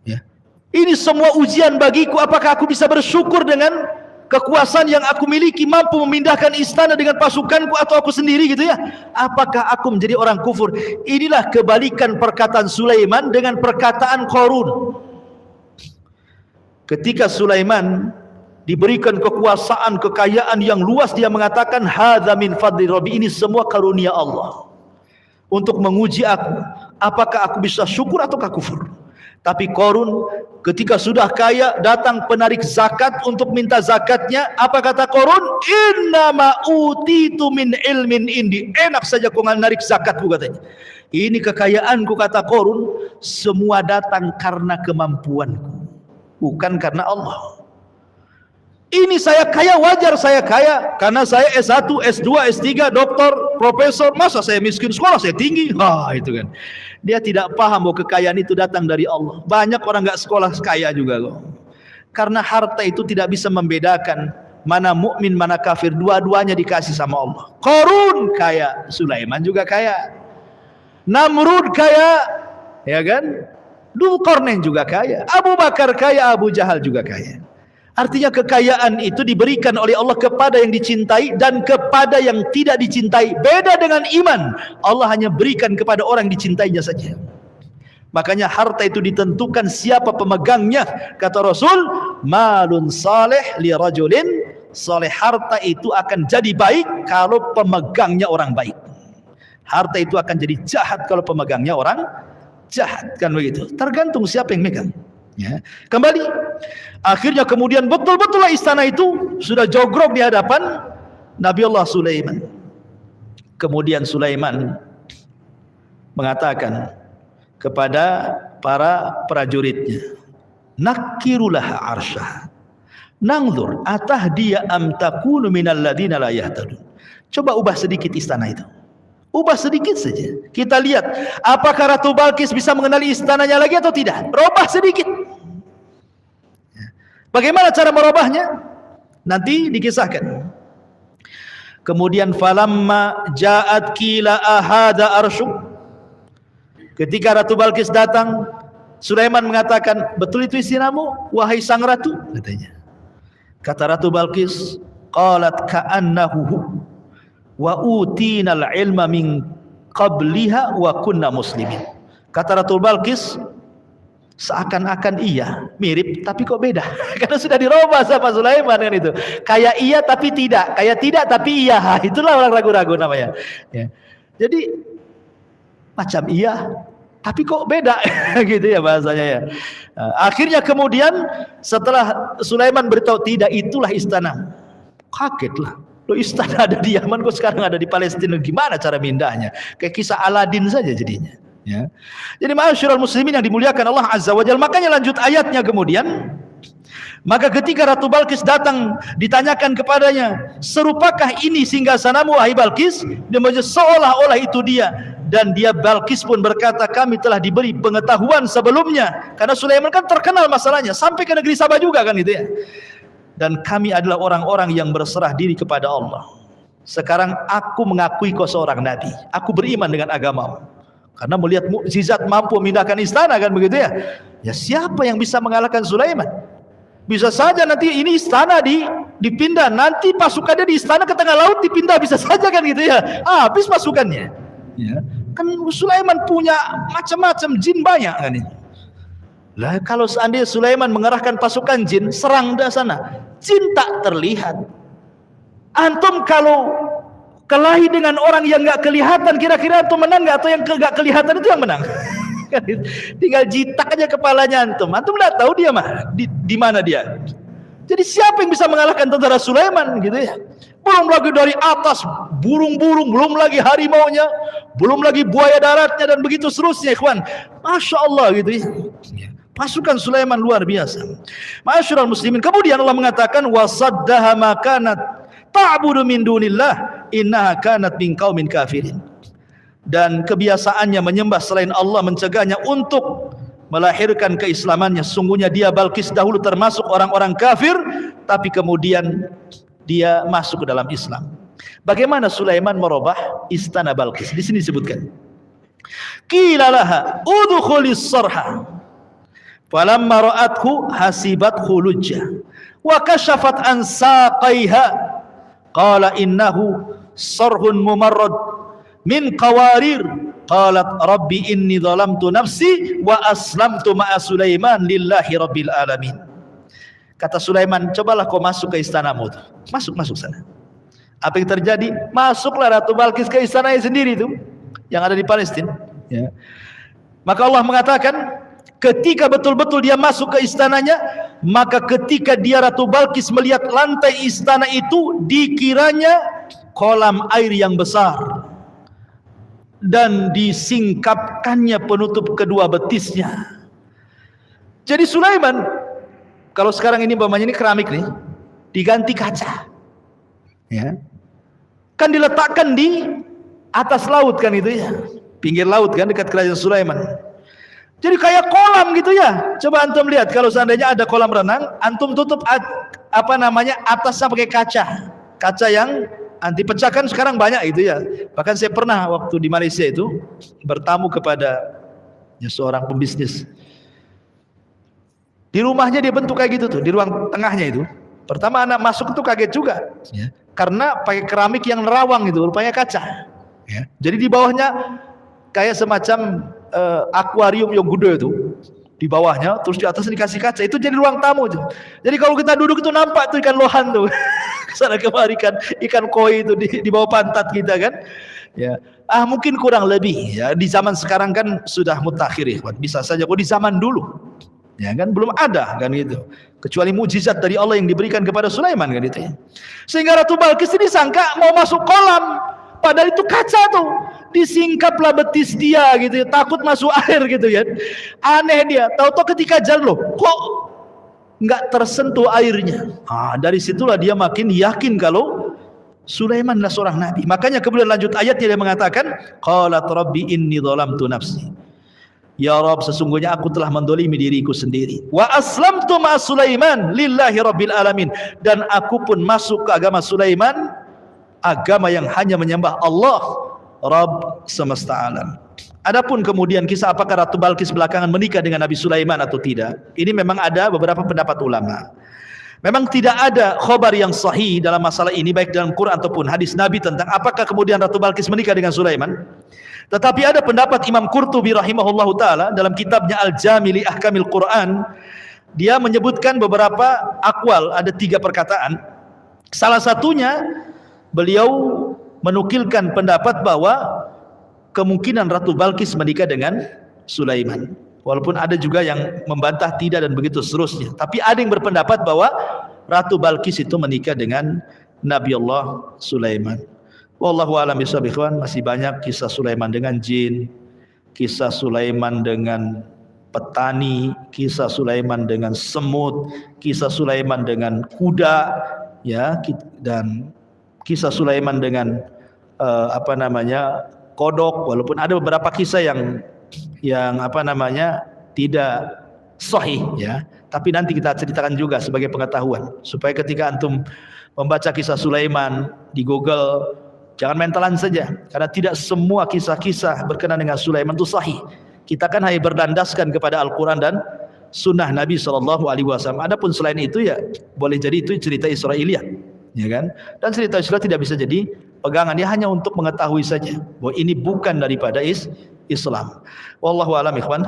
Ya. Ini semua ujian bagiku, apakah aku bisa bersyukur dengan kekuasaan yang aku miliki, mampu memindahkan istana dengan pasukanku atau aku sendiri, gitu ya. Apakah aku menjadi orang kufur? Inilah kebalikan perkataan Sulaiman dengan perkataan Qarun. Ketika Sulaiman diberikan kekuasaan, kekayaan yang luas, dia mengatakan hadza min fadli rabbi, ini semua karunia Allah untuk menguji aku, apakah aku bisa syukur ataukah kufur. Tapi Qarun ketika sudah kaya, datang penarik zakat untuk minta zakatnya. Apa kata Qarun? Innama utitu min ilmin indi. Enak saja kau narik zakatku, katanya. Ini kekayaanku, kata Qarun, semua datang karena kemampuanku, bukan karena Allah. Ini saya kaya, wajar saya kaya karena saya S1, S2, S3, doktor, profesor. Masa saya miskin, sekolah saya tinggi? Itu kan. Dia tidak paham bahwa kekayaan itu datang dari Allah. Banyak orang nggak sekolah kaya juga kok. Karena harta itu tidak bisa membedakan mana mukmin, mana kafir. Dua-duanya dikasih sama Allah. Qarun kaya, Sulaiman juga kaya. Namrud kaya, ya kan? Dzulqarnain juga kaya. Abu Bakar kaya, Abu Jahal juga kaya. Artinya kekayaan itu diberikan oleh Allah kepada yang dicintai dan kepada yang tidak dicintai. Beda dengan iman, Allah hanya berikan kepada orang yang dicintainya saja. Makanya harta itu ditentukan siapa pemegangnya. Kata Rasul, malun saleh li rajulin saleh. Harta itu akan jadi baik kalau pemegangnya orang baik. Harta itu akan jadi jahat kalau pemegangnya orang jahat, kan begitu. Tergantung siapa yang megang. Ya. Kembali, akhirnya kemudian betul-betullah istana itu sudah jogrok di hadapan Nabi Allah Sulaiman. Kemudian Sulaiman mengatakan kepada para prajuritnya, nakirulah arsyah, nangzur atahdiya am takunu minal ladina la yahtadun. Coba ubah sedikit istana itu. Ubah sedikit saja. Kita lihat apakah Ratu Balkis bisa mengenali istananya lagi atau tidak. Robah sedikit. Bagaimana cara merubahnya? Nanti dikisahkan. Kemudian falamma ja'at qila ahada arsyu. Ketika Ratu Balkis datang, Sulaiman mengatakan, betul itu istanamu wahai sang ratu, katanya. Kata Ratu Balkis, qalat ka'annahu wa utinal ilma min qabliha wa kunna muslimin. Kata Ratu Balkis, seakan-akan iya, mirip tapi kok beda. Karena sudah dirubah sama Sulaiman kan itu. Kayak iya tapi tidak, kayak tidak tapi iya. Itulah orang ragu-ragu namanya. Ya. Jadi macam iya tapi kok beda gitu ya bahasanya ya. Akhirnya kemudian setelah Sulaiman beritahu tidak, itulah istana. Kagetlah. Loh, istana ada di Yaman kok sekarang ada di Palestina, gimana cara mindahnya? Kayak kisah Aladin saja jadinya. Ya. Jadi ma'asyiral muslimin yang dimuliakan Allah Azza wa Jalla, makanya lanjut ayatnya kemudian, maka ketika Ratu Balkis datang ditanyakan kepadanya, serupakah ini singgasanamu wahai Balkis? Dia menjawab seolah-olah itu dia. Dan dia Balkis pun berkata, kami telah diberi pengetahuan sebelumnya. Karena Sulaiman kan terkenal masalahnya sampai ke negeri Sabah juga kan gitu ya. Dan kami adalah orang-orang yang berserah diri kepada Allah. Sekarang aku mengakui kau seorang nabi. Aku beriman dengan agamamu. karena melihat mukjizat mampu memindahkan istana kan begitu ya. Ya siapa yang bisa mengalahkan Sulaiman? Bisa saja nanti ini istana dipindah, nanti pasukannya di istana ke tengah laut dipindah, bisa saja kan gitu ya. Habis pasukannya. Ya. Kan Sulaiman punya macam-macam jin banyak kan ini. Lah kalau seandainya Sulaiman mengerahkan pasukan jin serang dari sana, jin tak terlihat. Antum kalau kelahi dengan orang yang nggak kelihatan, kira-kira antum menang nggak? Atau yang nggak kelihatan itu yang menang? Tinggal jitak aja kepalanya antum nggak tahu dia di mana dia. Jadi siapa yang bisa mengalahkan tentara Sulaiman gitu ya? Belum lagi dari atas burung-burung, belum lagi harimaunya, belum lagi buaya daratnya dan begitu seterusnya, ikhwan. Masya Allah gitu ya. Pasukan Sulaiman luar biasa. Ma'asyiral muslimin. Kemudian Allah mengatakan wasaddaha ma kanat ta'budu min dunillah innaha kanat min qaumin kafirin. Dan kebiasaannya menyembah selain Allah mencegahnya untuk melahirkan keislamannya. Sungguhnya dia Balqis dahulu termasuk orang-orang kafir, tapi kemudian dia masuk ke dalam Islam. Bagaimana Sulaiman merubah istana Balqis? Di sini disebutkan. Qila laha udkhulis sarha. Falamma ra'athu hasibathu lujja wa kashafat an saqaiha qala innahu sarhun mumarrad min qawarir qalat rabbi inni zalamtu nafsi wa aslamtu ma'a Sulaiman lillahi rabbil alamin. Kata Sulaiman, cobalah kau masuk ke istanamu. Masuk sana. Apa yang terjadi? Masuklah Ratu Balqis ke istananya sendiri itu yang ada di Palestina ya. Maka Allah mengatakan ketika betul-betul dia masuk ke istananya, maka ketika dia Ratu Balqis melihat lantai istana itu, dikiranya kolam air yang besar dan disingkapkannya penutup kedua betisnya. Jadi Sulaiman, kalau sekarang ini umpamanya ini keramik nih, diganti kaca, ya, kan diletakkan di atas laut kan itu ya, pinggir laut kan dekat kerajaan Sulaiman. Jadi kayak kolam gitu ya. Coba antum lihat kalau seandainya ada kolam renang, antum tutup atasnya pakai kaca yang anti pecah kan sekarang banyak itu ya. Bahkan saya pernah waktu di Malaysia itu bertamu kepada seorang pembisnis. Di rumahnya dia bentuk kayak gitu tuh, di ruang tengahnya itu. Pertama anak masuk itu kaget juga, ya, karena pakai keramik yang nerawang itu, rupanya kaca. Ya. Jadi di bawahnya kayak semacam akuarium yang gede itu, di bawahnya, terus di atas dikasih kaca. Itu jadi ruang tamu tuh. Jadi kalau kita duduk itu nampak tuh ikan lohan tuh, kesana kemari ikan koi itu di bawah pantat kita kan. Ya, mungkin kurang lebih. Ya, di zaman sekarang kan sudah mutakhir ya, bisa saja. Kok di zaman dulu, ya kan belum ada kan gitu. Kecuali mukjizat dari Allah yang diberikan kepada Sulaiman kan itu ya. Sehingga Ratu Balqis ini sangka mau masuk kolam, padahal itu kaca tuh. Disingkaplah betis dia gitu ya, takut masuk air gitu ya. Aneh dia, tahu-tahu ketika jalan loh, kok nggak tersentuh airnya. Dari situlah dia makin yakin kalau Sulaiman adalah seorang nabi. Makanya kemudian lanjut ayatnya dia mengatakan, qalat rabbi inni zalamtu nafsi. Ya Rabb, sesungguhnya aku telah mendolimi diriku sendiri. Wa aslamtu ma'a Sulaiman lillahi rabbil alamin. Dan aku pun masuk ke agama Sulaiman, agama yang hanya menyembah Allah, Rabb semesta alam. Adapun kemudian kisah apakah Ratu Balqis belakangan menikah dengan Nabi Sulaiman atau tidak, ini memang ada beberapa pendapat ulama. Memang tidak ada khabar yang sahih dalam masalah ini, baik dalam Quran ataupun hadis Nabi tentang apakah kemudian Ratu Balqis menikah dengan Sulaiman. Tetapi ada pendapat Imam Qurtubi rahimahullahu taala dalam kitabnya Al-Jami' li Ahkamil Quran. Dia menyebutkan beberapa akwal, ada 3 perkataan. Salah satunya beliau menukilkan pendapat bahwa kemungkinan Ratu Balqis menikah dengan Sulaiman. Walaupun ada juga yang membantah tidak dan begitu seterusnya. Tapi ada yang berpendapat bahwa Ratu Balqis itu menikah dengan Nabi Allah Sulaiman. Wallahu a'lam bishawab. Masih banyak kisah Sulaiman dengan jin, kisah Sulaiman dengan petani, kisah Sulaiman dengan semut, kisah Sulaiman dengan kuda, ya, dan kisah Sulaiman dengan kodok. Walaupun ada beberapa kisah yang tidak sahih ya, tapi nanti kita ceritakan juga sebagai pengetahuan supaya ketika antum membaca kisah Sulaiman di Google, Jangan mentalan saja, karena tidak semua kisah-kisah berkenaan dengan Sulaiman itu sahih. Kita kan hanya berlandaskan kepada Al-Quran dan Sunnah Nabi SAW. Adapun selain itu ya boleh jadi itu cerita Israiliyat, ya kan? Dan cerita Israiliyat tidak bisa jadi pegangan, dia hanya untuk mengetahui saja bahwa ini bukan daripada Islam. Wallahu a'lam ikhwan.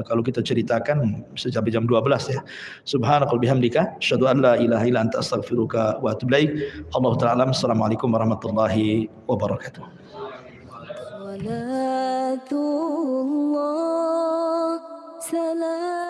Kalau kita ceritakan bisa sampai jam 12 ya. Subhanakal bihamdika asyhadu an la ilaha illa anta astaghfiruka wa atubu ilaik. Allahu ta'ala alam. Assalamualaikum warahmatullahi wabarakatuh. Salatullah salam